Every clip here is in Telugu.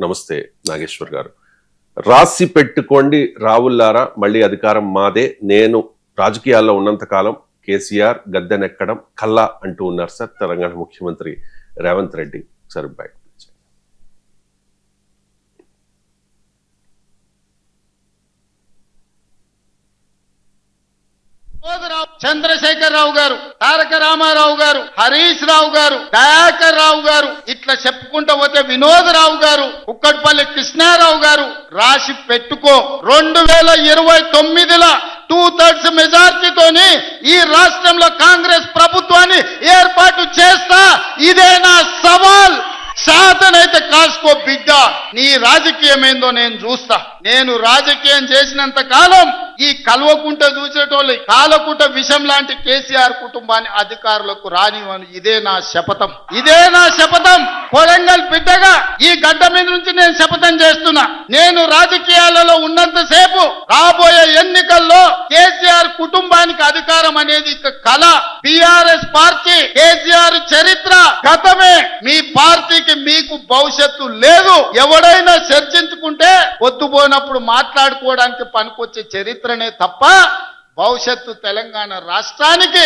నమస్తే నాగేశ్వర్ గారు. రాసి పెట్టుకోండి రావుల్లారా, మళ్ళీ అధికారం మాదే, నేను రాజకీయాల్లో ఉన్నంత కాలం కేసీఆర్ గద్దెనెక్కడం కల్లా అంటూ ఉన్నారు సార్ తెలంగాణ ముఖ్యమంత్రి రేవంత్ రెడ్డి. సార్ బయట చంద్రశేఖర్ రావు గారు, తారక రామారావు గారు, హరీష్ రావు గారు, దయాకర్ రావు గారు, ఇట్లా చెప్పుకుంటూ పోతే వినోద్ రావు గారు, కుక్కట్పల్లి కృష్ణారావు గారు, రాసి పెట్టుకో 2029లో 2/3 మెజార్టీతోని ఈ రాష్ట్రంలో కాంగ్రెస్ ప్రభుత్వాన్ని ఏర్పాటు చేస్తా. ఇదే నా సవాల్. శాతనైతే కాసుకో బిడ్డ, నీ రాజకీయం ఏందో నేను చూస్తా. నేను రాజకీయం చేసినంత కాలం ఈ కల్వకుంట చూసేటోళ్ళు కాలకుంట విషం లాంటి కేసీఆర్ కుటుంబాన్ని అధికారులకు రానివ్వను. ఇదే నా శపథం, ఇదే నా శపథం. కొడంగల్ బిడ్డగా ఈ గడ్డ మీద నుంచి నేను శపథం చేస్తున్నా. నేను రాజకీయాలలో ఉన్నంతసేపు రాబోయే ఎన్నికల్లో కేసీఆర్ కుటుంబానికి అధికారం అనేది ఇక కళ. టిఆర్ఎస్ పార్టీ, కేసీఆర్ చరిత్ర గతమే. మీ పార్టీకి మీకు భవిష్యత్తు లేదు. ఎవడైనా చర్చించుకుంటే పొద్దుపోయినప్పుడు మాట్లాడుకోవడానికి పనికొచ్చే చరిత్రనే తప్ప భవిష్యత్తు తెలంగాణ రాష్ట్రానికి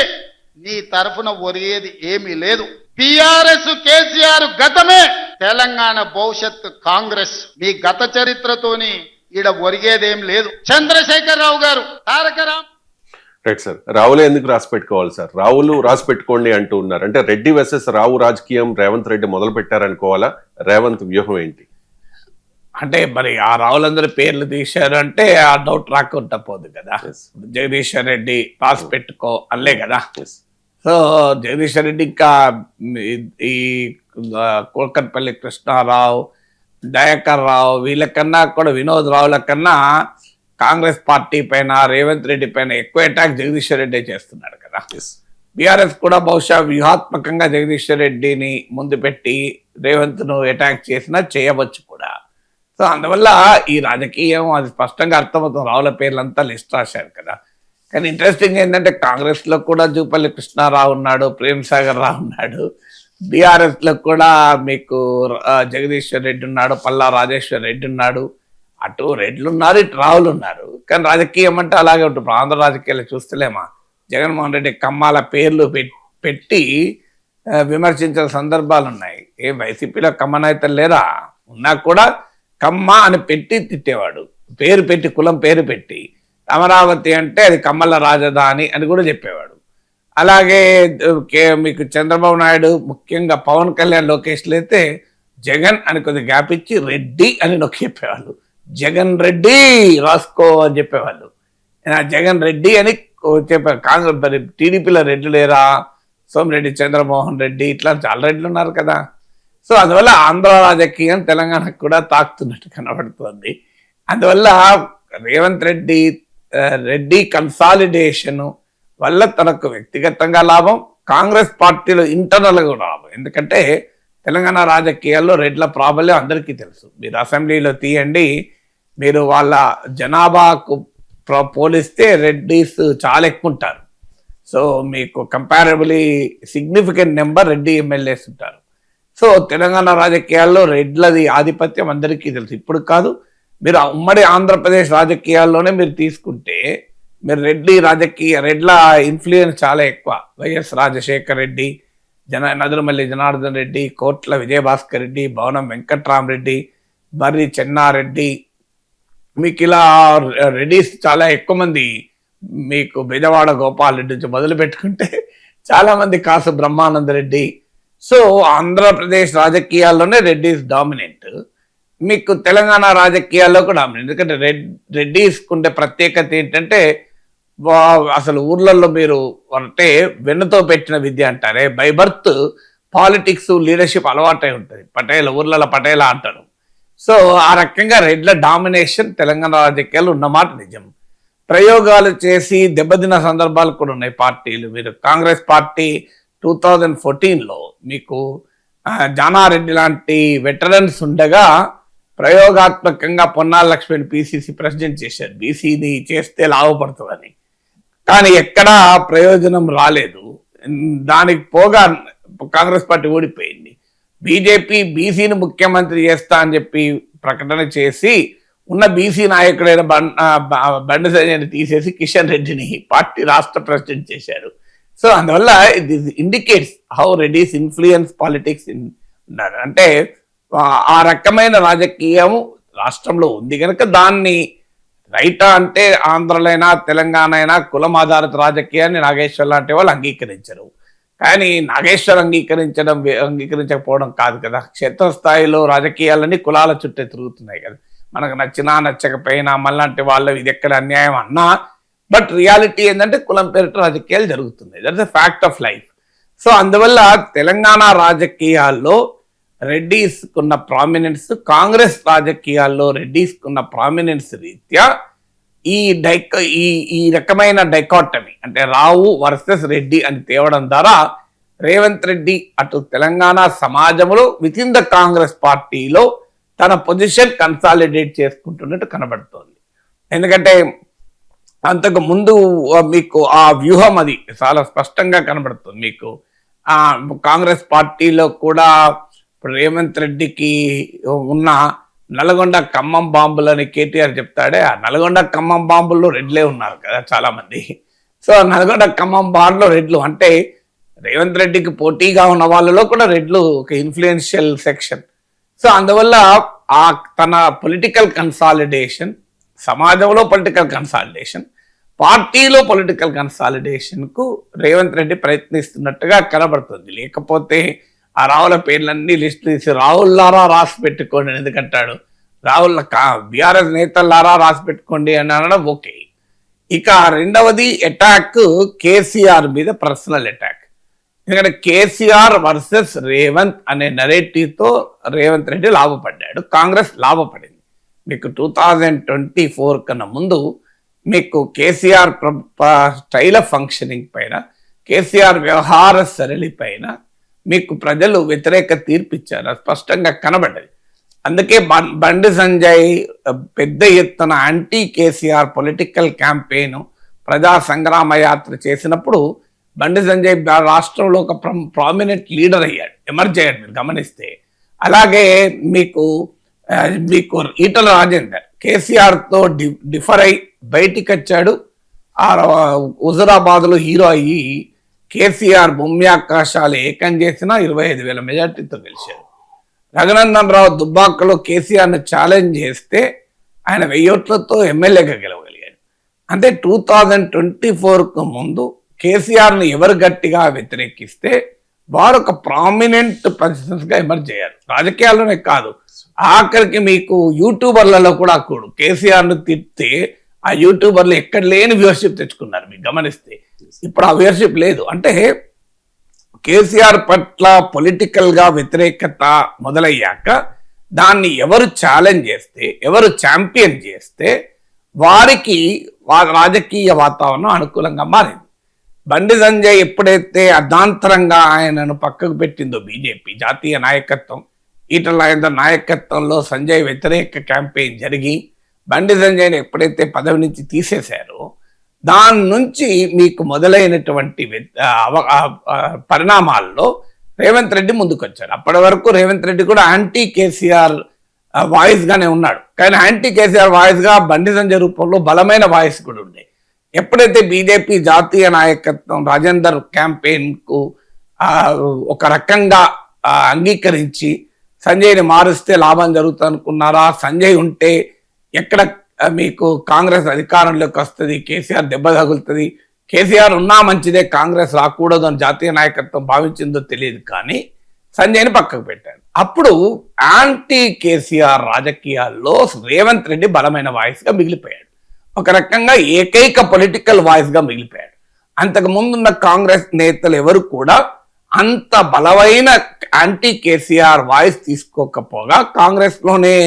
నీ తరఫున ఒరిగేది ఏమీ లేదు. టిఆర్ఎస్ కేసీఆర్ గతమే, తెలంగాణ భవిష్యత్తు కాంగ్రెస్. మీ గత చరిత్రతోని ఈడ ఒరిగేదేం లేదు. చంద్రశేఖర్ రావు గారు, తారక రామ్ రైట్ సార్. రావులే ఎందుకు రాసి పెట్టుకోవాలి సార్? రావులు రాసి పెట్టుకోండి అంటూ ఉన్నారు. అంటే రెడ్డి వర్సెస్ రావు రాజకీయం రేవంత్ రెడ్డి మొదలు పెట్టారనుకోవాలా? రేవంత్ వ్యూహం ఏంటి? అంటే మరి ఆ రావులందరూ పేర్లు తీశారు అంటే ఆ డౌట్ రాకుండా పోదు కదా. జగదీశ్వర్ రెడ్డి రాసి పెట్టుకో అల్లే కదా. సో జగదీశ్వర్ రెడ్డి ఇంకా ఈ కోల్కట్పల్లి కృష్ణారావు, దయాకర్ రావు వీళ్ళకన్నా కూడా వినోద్ రావుల కన్నా కాంగ్రెస్ పార్టీ పైన రేవంత్ రెడ్డి పైన ఎక్కువ అటాక్ జగదీశ్వర్ రెడ్డి చేస్తున్నాడు కదా. బీఆర్ఎస్ కూడా బహుశా వ్యూహాత్మకంగా జగదీశ్వర్ రెడ్డిని ముందు పెట్టి రేవంత్ను అటాక్ చేసినా చేయవచ్చు కూడా. సో అందువల్ల ఈ రాజకీయం అది స్పష్టంగా అర్థమవుతుంది. రావుల పేర్లంతా లిస్ట్ రాశారు కదా. కానీ ఇంట్రెస్టింగ్ ఏంటంటే కాంగ్రెస్లో కూడా జూపల్లి కృష్ణారావు ఉన్నాడు, ప్రేమ్ సాగర్ రావు ఉన్నాడు. బీఆర్ఎస్లో కూడా మీకు జగదీశ్వర్ రెడ్డి ఉన్నాడు, పల్లా రాజేశ్వర్ రెడ్డి ఉన్నాడు. అటు రెడ్లు ఉన్నారు, ఇటు రావులు ఉన్నారు. కానీ రాజకీయం అంటే అలాగే ఉంటుంది. ఆంధ్ర రాజకీయాలు చూస్తలేమా, జగన్మోహన్ రెడ్డి కమ్మాల పేర్లు పెట్టి విమర్శించిన సందర్భాలు ఉన్నాయి. ఏ వైసీపీలో కమ్మనైతే లేరా? ఉన్నా కూడా కమ్మ అని పెట్టి తిట్టేవాడు. పేరు పెట్టి, కులం పేరు పెట్టి. అమరావతి అంటే అది కమ్మల రాజధాని అని కూడా చెప్పేవాడు. అలాగే మీకు చంద్రబాబు నాయుడు, ముఖ్యంగా పవన్ కళ్యాణ్, లోకేష్లు అయితే జగన్ అని కొద్దిగా గ్యాప్ ఇచ్చి రెడ్డి అని నొక్కి చెప్పేవాళ్ళు. జగన్ రెడ్డి రాసుకో అని చెప్పేవాళ్ళు. జగన్ రెడ్డి అని చెప్పారు. కాంగ్రెస్ మరి టీడీపీలో రెడ్లు లేరా? సోమిరెడ్డి, చంద్రమోహన్ రెడ్డి, ఇట్లా చాలా రెడ్లు ఉన్నారు కదా. సో అందువల్ల ఆంధ్ర రాజకీయం తెలంగాణకు కూడా తాకుతున్నట్టు కనబడుతుంది. అందువల్ల రేవంత్ రెడ్డి కన్సాలిడేషన్ వల్ల తనకు వ్యక్తిగతంగా లాభం, కాంగ్రెస్ పార్టీలో ఇంటర్నల్గా కూడా లాభం. ఎందుకంటే తెలంగాణ రాజకీయాల్లో రెడ్ల ప్రాబల్యం అందరికీ తెలుసు. మీరు అసెంబ్లీలో తీయండి, మీరు వాళ్ళ జనాభాకు పోలిస్తే రెడ్డిస్ చాలా ఎక్కువ ఉంటారు. సో మీకు కంపారబుల్లీ సిగ్నిఫికెంట్ నెంబర్ రెడ్డి ఎమ్మెల్యేస్ ఉంటారు. సో తెలంగాణ రాజకీయాల్లో రెడ్లది ఆధిపత్యం అందరికీ తెలుసు. ఇప్పుడు కాదు, మీరు ఉమ్మడి ఆంధ్రప్రదేశ్ రాజకీయాల్లోనే మీరు తీసుకుంటే మీరు రెడ్ల ఇన్ఫ్లుయెన్స్ చాలా ఎక్కువ. వైఎస్ రాజశేఖర్ రెడ్డి, నదురుమల్లి జనార్దన్ రెడ్డి, కోట్ల విజయభాస్కర్ రెడ్డి, భవనం వెంకట్రామరెడ్డి, మర్రి చెన్నారెడ్డి, మీకు ఇలా రెడ్డిస్ చాలా ఎక్కువ మంది. మీకు బెజవాడ గోపాల్ రెడ్డి నుంచి మొదలు పెట్టుకుంటే చాలామంది, కాసు బ్రహ్మానంద రెడ్డి. సో ఆంధ్రప్రదేశ్ రాజకీయాల్లోనే రెడ్డిస్ డామినెంట్. మీకు తెలంగాణ రాజకీయాల్లో కూడా డామినెంట్. ఎందుకంటే రెడ్డిస్ ఉండే ప్రత్యేకత ఏంటంటే అసలు ఊర్లలో మీరు అంటే వెన్నుతో పెట్టిన విద్య అంటారే, బై బర్త్ పాలిటిక్స్, లీడర్షిప్ అలవాటై ఉంటుంది. ఊర్లలో పటేల అంటారు. సో ఆ రకంగా రెడ్ల డామినేషన్ తెలంగాణ రాజకీయాలు ఉన్నమాట నిజం. ప్రయోగాలు చేసి దెబ్బతిన్న సందర్భాలు కూడా ఉన్నాయి పార్టీలు. మీరు కాంగ్రెస్ పార్టీ 2014లో మీకు జానారెడ్డి లాంటి వెటరన్స్ ఉండగా ప్రయోగాత్మకంగా పొన్నాల లక్ష్మణ్ పిసిసి ప్రెసిడెంట్ చేశారు, బీసీని చేస్తే లాభపడుతుందని. కానీ ఎక్కడా ప్రయోజనం రాలేదు. దానికి పోగా కాంగ్రెస్ పార్టీ ఓడిపోయింది. బీజేపీ బీసీని ముఖ్యమంత్రి చేస్తా అని చెప్పి ప్రకటన చేసి ఉన్న బీసీ నాయకుడైన బండి సంజయ్ని తీసేసి కిషన్ రెడ్డిని పార్టీ రాష్ట్ర ప్రెసిడెంట్ చేశారు. సో అందువల్ల this indicates how Reddys influence politics ఉన్నారు. అంటే ఆ రకమైన రాజకీయం రాష్ట్రంలో ఉంది కనుక దాన్ని రైటా అంటే ఆంధ్రలైనా తెలంగాణ అయినా కులం ఆధారిత రాజకీయాన్ని నాగేశ్వర్ లాంటి వాళ్ళు అంగీకరించరు. కానీ నాగేశ్వర్ అంగీకరించకపోవడం కాదు కదా, క్షేత్రస్థాయిలో రాజకీయాలన్నీ కులాల చుట్టే తిరుగుతున్నాయి కదా. మనకు నచ్చినా నచ్చకపోయినా మళ్ళంటి వాళ్ళు ఇది ఎక్కడ అన్యాయం అన్నా, బట్ రియాలిటీ ఏంటంటే కులం పేరిట రాజకీయాలు జరుగుతున్నాయి. That's a fact of life. So అందువల్ల తెలంగాణ రాజకీయాల్లో రెడ్డిస్కున్న ప్రామినెన్స్, కాంగ్రెస్ రాజకీయాల్లో రెడ్డిస్కున్న ప్రామినెన్స్ రీత్యా ఈ రకమైన డైకాటమీ అంటే రావు వర్సెస్ రెడ్డి అని తేవడం ద్వారా రేవంత్ రెడ్డి అటు తెలంగాణ సమాజంలో విత్ ఇన్ ద కాంగ్రెస్ పార్టీలో తన పొజిషన్ కన్సాలిడేట్ చేసుకుంటున్నట్టు కనబడుతోంది. ఎందుకంటే అంతకు ముందు మీకు ఆ వ్యూహం అది చాలా స్పష్టంగా కనబడుతుంది. మీకు కాంగ్రెస్ పార్టీలో కూడా ఇప్పుడు రేవంత్ రెడ్డికి ఉన్న నల్గొండ ఖమ్మం బాంబులని కేటీఆర్ చెప్తాడే, ఆ నల్గొండ ఖమ్మం బాంబుల్లో రెడ్లే ఉన్నారు కదా చాలా మంది. సో నల్గొండ ఖమ్మం బాంబులో రెడ్లు అంటే రేవంత్ రెడ్డికి పోటీగా ఉన్న వాళ్ళలో కూడా రెడ్లు ఒక ఇన్ఫ్లుయెన్షియల్ సెక్షన్. సో అందువల్ల ఆ తన పొలిటికల్ కన్సాలిడేషన్, సమాజంలో పొలిటికల్ కన్సాలిడేషన్, పార్టీలో పొలిటికల్ కన్సాలిడేషన్కు రేవంత్ రెడ్డి ప్రయత్నిస్తున్నట్టుగా కనబడుతుంది. లేకపోతే ఆ రావుల పేర్లన్నీ లిస్ట్ తీసి రాహుల్లారా రాసి పెట్టుకోండి అని ఎందుకంటాడు, రాహుల్ బీఆర్ఎస్ నేతల్లారా రాసి పెట్టుకోండి అని అనడం ఓకే. ఇక రెండవది అటాక్ కేసీఆర్ మీద పర్సనల్ అటాక్. ఎందుకంటే కేసీఆర్ వర్సెస్ రేవంత్ అనే నెరేటివ్తో రేవంత్ రెడ్డి లాభపడ్డాడు, కాంగ్రెస్ లాభపడింది. మీకు 2024 కన్నా ముందు మీకు కేసీఆర్ స్టైల్ ఆఫ్ ఫంక్షనింగ్ పైన, కేసీఆర్ వ్యవహార సరళి పైన మీకు ప్రజలు వ్యతిరేక తీర్పిచ్చారు, స్పష్టంగా కనబడ్డది. అందుకే బండి సంజయ్ పెద్ద ఎత్తున యాంటీ కేసీఆర్ పొలిటికల్ క్యాంపెయిన్, ప్రజా సంగ్రామ యాత్ర చేసినప్పుడు బండి సంజయ్ రాష్ట్రంలో ఒక ప్రామినెంట్ లీడర్ అయ్యాడు, ఎమర్జ్ అయ్యాడు మీరు గమనిస్తే. అలాగే మీకు ఈటల రాజేందర్ కేసీఆర్తో డిఫర్ అయి బయటికి వచ్చాడు. హుజురాబాద్లో హీరో అయ్యి కేసీఆర్ భూమి ఆకాశాలు ఏకం చేసినా 25,000 మెజార్టీతో గెలిచారు. రఘునందన్ రావు దుబ్బాకలో కేసీఆర్ని ఛాలెంజ్ చేస్తే ఆయన 1000 ఓట్లతో ఎమ్మెల్యేగా గెలవగలిగాడు. అంటే 2024కు ముందు కేసీఆర్ని ఎవరు గట్టిగా వ్యతిరేకిస్తే వారు ఒక ప్రామినెంట్ పర్సన్స్గా ఎమర్జ్ అయ్యారు. రాజకీయాల్లోనే కాదు, ఆఖరికి మీకు యూట్యూబర్లలో కూడా కూడు కేసీఆర్ను తిడితే ఆ యూట్యూబర్లు ఎక్కడ లేని వ్యూవర్షిప్ తెచ్చుకున్నారు మీకు గమనిస్తే. ఇప్పుడు ఆ వ్యూవర్షిప్ లేదు. అంటే కేసీఆర్ పట్ల పొలిటికల్గా వ్యతిరేకత మొదలయ్యాక దాన్ని ఎవరు ఛాలెంజ్ చేస్తే, ఎవరు ఛాంపియన్ చేస్తే వారికి రాజకీయ వాతావరణం అనుకూలంగా మారింది. బండి సంజయ్ ఎప్పుడైతే అర్ధాంతరంగా ఆయనను పక్కకు పెట్టిందో బీజేపీ జాతీయ నాయకత్వం, ఈటల రాజేందర్ నాయకత్వంలో సంజయ్ వ్యతిరేక క్యాంపెయిన్ జరిగి బండి సంజయ్ని ఎప్పుడైతే పదవి నుంచి తీసేశారో దాని నుంచి మీకు మొదలైనటువంటి పరిణామాల్లో రేవంత్ రెడ్డి ముందుకు వచ్చాడు. అప్పటి వరకు రేవంత్ రెడ్డి కూడా యాంటీ కేసీఆర్ వాయిస్గానే ఉన్నాడు, కానీ యాంటీ కేసీఆర్ వాయిస్గా బండి సంజయ్ రూపంలో బలమైన వాయిస్ కూడా ఉండే. ఎప్పుడైతే బీజేపీ జాతీయ నాయకత్వం రాజేందర్ క్యాంపెయిన్కు ఒక రకంగా అంగీకరించి సంజయ్ని మారుస్తే లాభం జరుగుతుంది అనుకున్నారా, సంజయ్ ఉంటే ఎక్కడ మీకు కాంగ్రెస్ అధికారంలోకి వస్తుంది, కేసీఆర్ దెబ్బ తగులుతుంది, కేసీఆర్ ఉన్నా మంచిదే కాంగ్రెస్ రాకూడదు అని జాతీయ నాయకత్వం భావించిందో తెలియదు, కానీ సంజయ్ని పక్కకు పెట్టారు. అప్పుడు యాంటీ కేసీఆర్ రాజకీయాల్లో రేవంత్ రెడ్డి బలమైన వాయిస్గా మిగిలిపోయాడు, ఒక రకంగా ఏకైక పొలిటికల్ వాయిస్గా మిగిలిపోయాడు. అంతకు ముందున్న కాంగ్రెస్ నేతలు ఎవరు కూడా అంత బలమైన యాంటీ కేసీఆర్ వాయిస్ తీసుకోకపోగా కాంగ్రెస్లోనే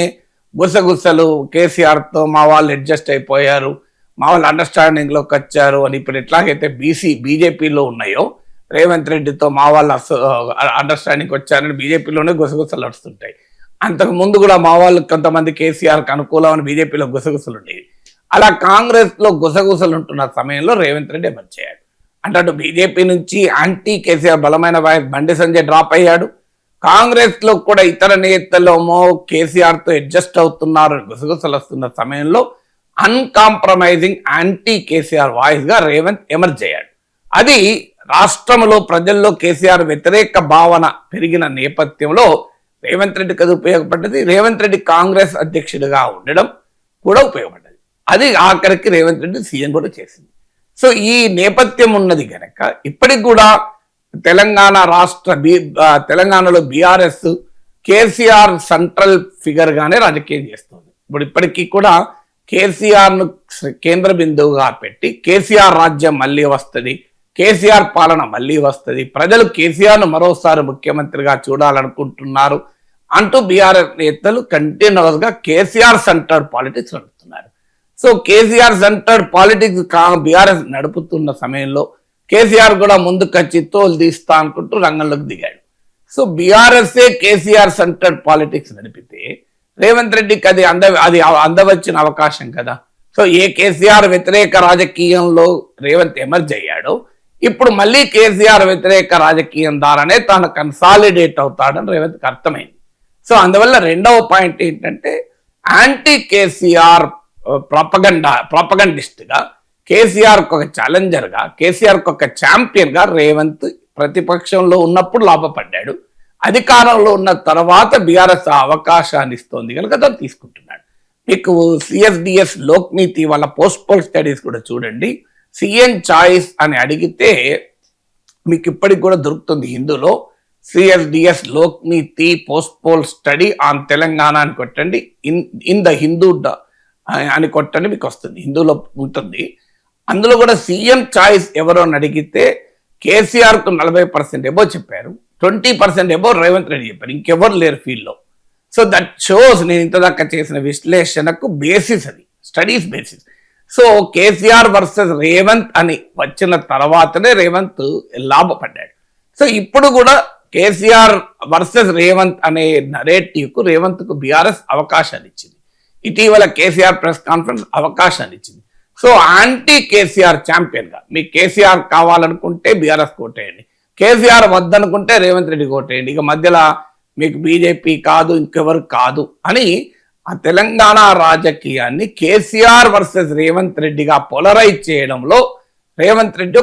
గుసగుసలు, కేసీఆర్తో మా వాళ్ళు అడ్జస్ట్ అయిపోయారు, మా వాళ్ళు అండర్స్టాండింగ్లోకి వచ్చారు అని ఇప్పుడు ఎట్లాగైతే బీజేపీలో ఉన్నాయో రేవంత్ రెడ్డితో మా వాళ్ళు అండర్స్టాండింగ్ వచ్చారని బీజేపీలోనే గుసగుసలు వస్తుంటాయి. అంతకు ముందు కూడా మా వాళ్ళు కొంతమంది కేసీఆర్కి అనుకూలం అని బీజేపీలో గుసగుసలు ఉండేవి. అలా కాంగ్రెస్లో గుసగుసలు ఉంటున్న సమయంలో రేవంత్ రెడ్డి ఎమర్జ్ అయ్యాడు. అంటే అటు బీజేపీ నుంచి యాంటీ కేసీఆర్ బలమైన వాయిస్ బండి సంజయ్ డ్రాప్ అయ్యాడు, కాంగ్రెస్ లో కూడా ఇతర నేతలేమో కేసీఆర్ తో అడ్జస్ట్ అవుతున్నారు, గుసగుసలు వస్తున్న సమయంలో అన్కాంప్రమైజింగ్ యాంటీ కేసీఆర్ వాయిస్ గా రేవంత్ ఎమర్జ్ అయ్యాడు. అది రాష్ట్రంలో ప్రజల్లో కేసీఆర్ వ్యతిరేక భావన పెరిగిన నేపథ్యంలో రేవంత్ రెడ్డికి అది ఉపయోగపడ్డది. రేవంత్ రెడ్డి కాంగ్రెస్ అధ్యక్షుడిగా ఉండడం కూడా ఉపయోగపడ్డది. అది ఆఖరికి రేవంత్ రెడ్డి సీఎం కూడా చేసింది. సో ఈ నేపథ్యం ఉన్నది కనుక ఇప్పటికి కూడా తెలంగాణలో బీఆర్ఎస్ కేసీఆర్ సెంట్రల్ ఫిగర్ గానే రాజకీయం చేస్తుంది. ఇప్పటికీ కూడా కేసీఆర్ ను కేంద్ర బిందువుగా పెట్టి కేసీఆర్ రాజ్యం మళ్ళీ వస్తుంది, కేసీఆర్ పాలన మళ్ళీ వస్తుంది, ప్రజలు కేసీఆర్ ను మరోసారి ముఖ్యమంత్రిగా చూడాలనుకుంటున్నారు అంటూ బీఆర్ఎస్ నేతలు కంటిన్యూస్ గా కేసీఆర్ సెంటర్డ్ పాలిటిక్స్ నడుపుతున్నారు. So KCR centred politics BRS నడుపుతున్న సమయంలో కేసీఆర్ కూడా ముందుకొచ్చి తోలు తీస్తా అనుకుంటూ రంగంలోకి దిగాడు. సో బీఆర్ఎస్ఏ కేసీఆర్ సెంటర్డ్ పాలిటిక్స్ నడిపితే రేవంత్ రెడ్డికి అది అందవచ్చిన అవకాశం కదా. సో ఏ కేసీఆర్ వ్యతిరేక రాజకీయంలో రేవంత్ ఎమర్జ్ అయ్యాడో ఇప్పుడు మళ్ళీ కేసీఆర్ వ్యతిరేక రాజకీయం ద్వారానే తాను కన్సాలిడేట్ అవుతాడని రేవంత్కి అర్థమైంది. సో అందువల్ల 2వ పాయింట్ ఏంటంటే యాంటీ కేసీఆర్ ప్రాపగండిస్ట్ గా, కేసీఆర్ ఒక ఛాలెంజర్ గా, కేసీఆర్ ఒక ఛాంపియన్ గా రేవంత్ ప్రతిపక్షంలో ఉన్నప్పుడు లాభపడ్డాడు. అధికారంలో ఉన్న తర్వాత బీఆర్ఎస్ ఆ అవకాశాన్ని ఇస్తోంది కనుక దాన్ని తీసుకుంటున్నాడు. మీకు సిఎస్డిఎస్ లోక్నీతి వాళ్ళ పోస్ట్ పోల్ స్టడీస్ కూడా చూడండి. సీఎం చాయిస్ అని అడిగితే మీకు ఇప్పటికి కూడా దొరుకుతుంది. హిందూలో CSDS Lokniti post poll study on Telangana అని కొట్టండి, ఇన్ ద హిందూ అని కొట్టండి, మీకు వస్తుంది. హిందూలో ఉంటుంది. అందులో కూడా సీఎం చాయిస్ ఎవరో అని అడిగితే కేసీఆర్ కు 40% ఎబో చెప్పారు, 20% ఎబో రేవంత్ రెడ్డి చెప్పారు, ఇంకెవరు లేరు ఫీల్డ్లో. సో దట్ షోస్ నేను ఇంతదాకా చేసిన విశ్లేషణకు బేసిస్, అది studies basis. So KCR versus Revanth అని వచ్చిన తర్వాతనే రేవంత్ లాభపడ్డాడు. సో ఇప్పుడు కూడా కేసీఆర్ వర్సెస్ రేవంత్ అనే నరేటివ్ కు రేవంత్ కు బీఆర్ఎస్ అవకాశాన్ని ఇచ్చింది. ఇటీవల కేసీఆర్ ప్రెస్ కాన్ఫరెన్స్ అవకాశాన్ని ఇచ్చింది. సో యాంటీ కేసీఆర్ ఛాంపియన్ గా మీకు కేసీఆర్ కావాలనుకుంటే బీఆర్ఎస్ కోటేయండి, కేసీఆర్ వద్దనుకుంటే రేవంత్ రెడ్డి కోటేయండి, ఇక మధ్యలో మీకు బీజేపీ కాదు ఇంకెవరు కాదు అని ఆ తెలంగాణ రాజకీయాన్ని కేసీఆర్ వర్సెస్ రేవంత్ రెడ్డిగా పోలరైజ్ చేయడంలో రేవంత్ రెడ్డి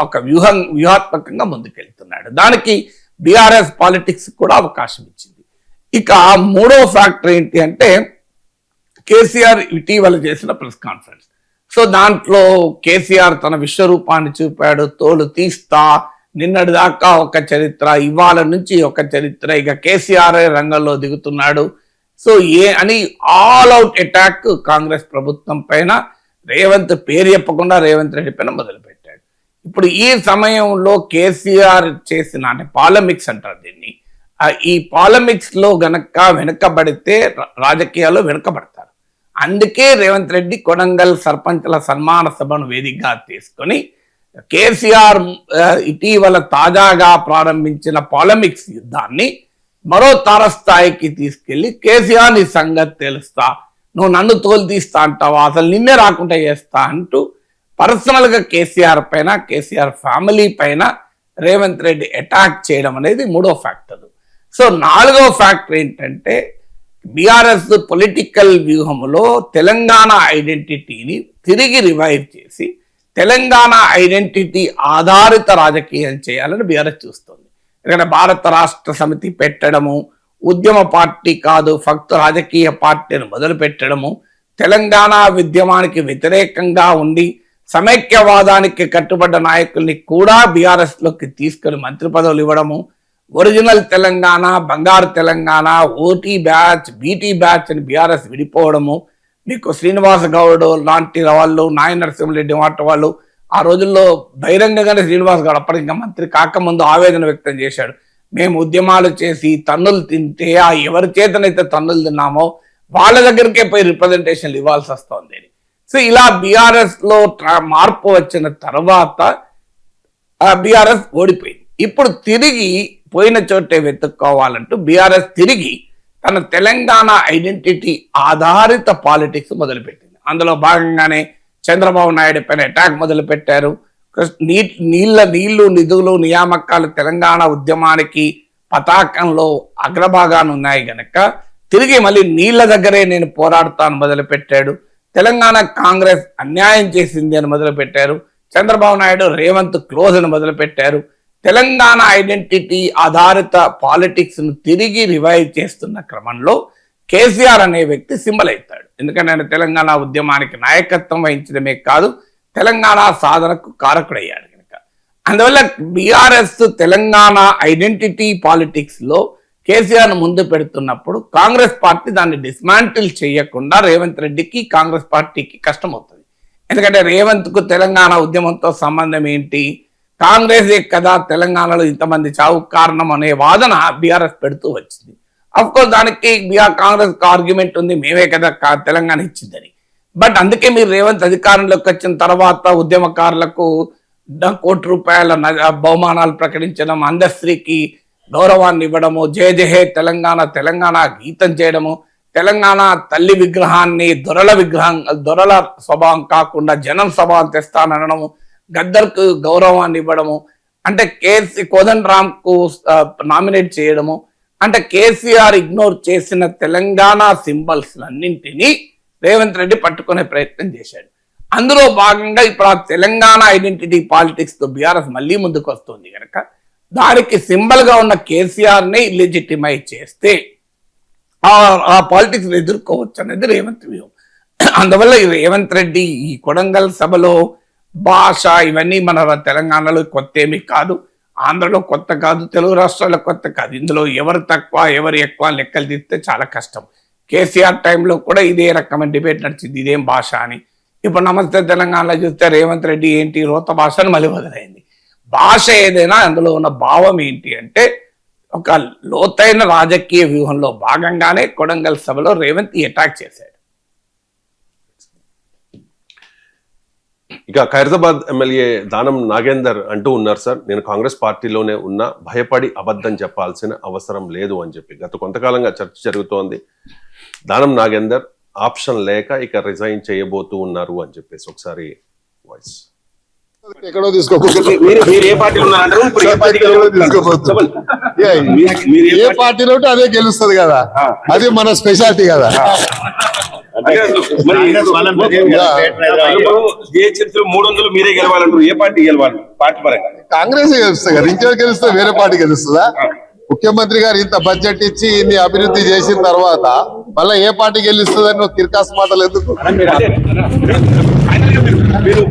ఒక వ్యూహాత్మకంగా ముందుకెళ్తున్నాడు. దానికి బీఆర్ఎస్ పాలిటిక్స్ కూడా అవకాశం ఇచ్చింది. ఇక 3వ ఫ్యాక్టర్ ఏంటి అంటే కేసీఆర్ ఇటీవల చేసిన ప్రెస్ కాన్ఫరెన్స్. సో దాంట్లో కేసీఆర్ తన విశ్వరూపాన్ని చూపాడు, తోలు తీస్తా, నిన్నటి దాకా ఒక చరిత్ర, ఇవాళ నుంచి ఒక చరిత్ర, ఇక కేసీఆర్ రంగంలో దిగుతున్నాడు. సో అని ఆల్ అవుట్ అటాక్ కాంగ్రెస్ ప్రభుత్వం పైన రేవంత్ పేరు చెప్పకుండా రేవంత్ రెడ్డి పైన మొదలుపెట్టాడు. ఇప్పుడు ఈ సమయంలో కేసీఆర్ చేసిన అంటే పాలమిక్స్ అంటారు దీన్ని, ఈ పాలమిక్స్ లో గనక వెనుకబడితే రాజకీయాల్లో వెనుకబడతారు. అందుకే రేవంత్ రెడ్డి కొడంగల్ సర్పంచ్ల సన్మాన సభను వేదికగా తీసుకొని కేసీఆర్ ఇటీవల తాజాగా ప్రారంభించిన పాలమిక్స్ యుద్ధాన్ని మరో తారస్థాయికి తీసుకెళ్లి కేసీఆర్ నీ సంగతి తెలుస్తా, నువ్వు నన్ను తోలు తీస్తా అంటావా, అసలు నిన్నే రాకుండా చేస్తా అంటూ పర్సనల్ గా కేసీఆర్ పైన, కేసీఆర్ ఫ్యామిలీ పైన రేవంత్ రెడ్డి అటాక్ చేయడం అనేది 3వ ఫ్యాక్టర్. సో 4వ ఫ్యాక్టర్ ఏంటంటే బీఆర్ఎస్ పొలిటికల్ వ్యూహంలో తెలంగాణ ఐడెంటిటీని తిరిగి రివైవ్ చేసి తెలంగాణ ఐడెంటిటీ ఆధారిత రాజకీయం చేయాలని బీఆర్ఎస్ చూస్తుంది. ఎందుకంటే భారత రాష్ట్ర సమితి పెట్టడము, ఉద్యమ పార్టీ కాదు ఫక్తు రాజకీయ పార్టీని మొదలు పెట్టడము, తెలంగాణ ఉద్యమానికి వ్యతిరేకంగా ఉండి సమైక్యవాదానికి కట్టుబడ్డ నాయకుల్ని కూడా బీఆర్ఎస్ లోకి తీసుకొని మంత్రి పదవులు ఇవ్వడము, ఒరిజినల్ తెలంగాణ, బంగారు Telangana, OT batch, BT batch అని బీఆర్ఎస్ విడిపోవడము, మీకు శ్రీనివాస గౌడ్ లాంటి వాళ్ళు, నాయన నరసింహరెడ్డి వంటి వాళ్ళు ఆ రోజుల్లో బహిరంగంగానే శ్రీనివాస్ గౌడ్ అప్పటికి ఇంకా మంత్రి కాకముందు ఆవేదన వ్యక్తం చేశాడు. మేము ఉద్యమాలు చేసి తన్నులు తింటే ఆ ఎవరి చేతనైతే తన్నులు తిన్నామో వాళ్ళ దగ్గరికే పోయి రిప్రజెంటేషన్లు ఇవ్వాల్సి వస్తుంది. సో ఇలా బీఆర్ఎస్ లో మార్పు వచ్చిన తర్వాత బీఆర్ఎస్ ఓడిపోయింది. ఇప్పుడు తిరిగి పోయిన చోటే వెతుక్కోవాలంటూ బీఆర్ఎస్ తిరిగి తన తెలంగాణ ఐడెంటిటీ ఆధారిత పాలిటిక్స్ మొదలుపెట్టింది. అందులో భాగంగానే చంద్రబాబు నాయుడు పైన అటాక్ మొదలు పెట్టారు. నీళ్లు నిధులు నియామకాలు తెలంగాణ ఉద్యమానికి పతాకంలో అగ్రభాగాన్ని ఉన్నాయి గనక తిరిగి మళ్ళీ నీళ్ల దగ్గరే నేను పోరాడుతాను మొదలుపెట్టాడు. తెలంగాణ కాంగ్రెస్ అన్యాయం చేసింది అని మొదలుపెట్టారు. చంద్రబాబు నాయుడు రేవంత్ క్లోజ్ అని మొదలుపెట్టారు. తెలంగాణ ఐడెంటిటీ ఆధారిత పాలిటిక్స్ ను తిరిగి రివైవ్ చేస్తున్న క్రమంలో కేసీఆర్ అనే వ్యక్తి సింబల్ అవుతాడు. ఎందుకంటే ఆయన తెలంగాణ ఉద్యమానికి నాయకత్వం వహించడమే కాదు, తెలంగాణ సాధనకు కారకుడయ్యాడు కనుక. అందువల్ల బీఆర్ఎస్ తెలంగాణ ఐడెంటిటీ పాలిటిక్స్ లో కేసీఆర్ ముందు పెడుతున్నప్పుడు కాంగ్రెస్ పార్టీ దాన్ని డిస్మాంటిల్ చేయకుండా రేవంత్ రెడ్డికి కాంగ్రెస్ పార్టీకి కష్టం అవుతుంది. ఎందుకంటే రేవంత్ కు తెలంగాణ ఉద్యమంతో సంబంధం ఏంటి, కాంగ్రెస్ కదా తెలంగాణలో ఇంతమంది చావు కారణం అనే వాదన బీఆర్ఎస్ పెడుతూ వచ్చింది. అఫ్ కోర్స్ దానికి కాంగ్రెస్ ఆర్గ్యుమెంట్ ఉంది, మేమే కదా తెలంగాణ ఇచ్చిందని. బట్ అందుకే మీరు రేవంత్ అధికారంలోకి వచ్చిన తర్వాత ఉద్యమకారులకు ₹1 బహుమానాలు ప్రకటించడం, అందశ్రీకి గౌరవాన్ని ఇవ్వడము, జయ జయ తెలంగాణ తెలంగాణ గీతం చేయడము, తెలంగాణ తల్లి విగ్రహాన్ని దొరల స్వభావం కాకుండా జనం స్వభావం తెస్తాననడము, గద్దర్కు గౌరవాన్ని ఇవ్వడము, అంటే కోదండరామ్ కు నామినేట్ చేయడము, అంటే కేసీఆర్ ఇగ్నోర్ చేసిన తెలంగాణ సింబల్స్ అన్నింటినీ రేవంత్ రెడ్డి పట్టుకునే ప్రయత్నం చేశాడు. అందులో భాగంగా ఇప్పుడు ఆ తెలంగాణ ఐడెంటిటీ పాలిటిక్స్ తో బీఆర్ఎస్ మళ్ళీ ముందుకు వస్తుంది కనుక దానికి సింబల్ గా ఉన్న కేసీఆర్ ని ఇల్లిజిటిమైజ్ చేస్తే ఆ పాలిటిక్స్ ఎదుర్కోవచ్చు అనేది రేవంత్ వ్యూహం. అందువల్ల ఈ రేవంత్ రెడ్డి ఈ కొడంగల్ సభలో భాష ఇవన్నీ మన తెలంగాణలో కొత్త ఏమీ కాదు, ఆంధ్రలో కొత్త కాదు, తెలుగు రాష్ట్రాల్లో కొత్త కాదు. ఇందులో ఎవరు తక్కువ ఎవరు ఎక్కువ లెక్కలు తీస్తే చాలా కష్టం. కేసీఆర్ టైంలో కూడా ఇదే రకమైన డిబేట్ నడిచింది, ఇదేం భాష అని. ఇప్పుడు నమస్తే తెలంగాణలో చూస్తే రేవంత్ రెడ్డి ఏంటి రోత భాష అని మళ్ళీ మొదలైంది. భాష ఏదైనా అందులో ఉన్న భావం ఏంటి అంటే ఒక లోతైన రాజకీయ వ్యూహంలో భాగంగానే కొడంగల్ సభలో రేవంత్ అటాక్ చేశాడు. ఇక ఖైరతాబాద్ ఎమ్మెల్యే దానం నాగేందర్ అంటూ ఉన్నారు, సార్ నేను కాంగ్రెస్ పార్టీలోనే ఉన్నా, భయపడి అబద్ధం చెప్పాల్సిన అవసరం లేదు అని చెప్పి. గత కొంతకాలంగా చర్చ జరుగుతోంది. దానం నాగేందర్ ఆప్షన్ లేక ఇక రిజైన్ చేయబోతూ ఉన్నారు అని చెప్పేసి ఒకసారి వాయిస్ ఎక్కడో తీసుకోకపోతే ఏ పార్టీలో ఉంటే అదే గెలుస్తుంది కదా, అది మన స్పెషాలిటీ కదా. ఏ చర్చలు 300 మీరే గెలవాలంటారు, ఏ పార్టీ గెలవాలి పార్టీ పరంగా? కాంగ్రెస్ గెలుస్తుంది కదా, ఇంకెవరు గెలుస్తే వేరే పార్టీ గెలుస్తుందా? ముఖ్యమంత్రి గారు ఇంత బడ్జెట్ ఇచ్చి ఇన్ని అభివృద్ధి చేసిన తర్వాత మళ్ళీ ఏ పార్టీ గెలుస్తుందని నువ్వు కిర్కాస్ మాటలు ఎందుకు? మీరు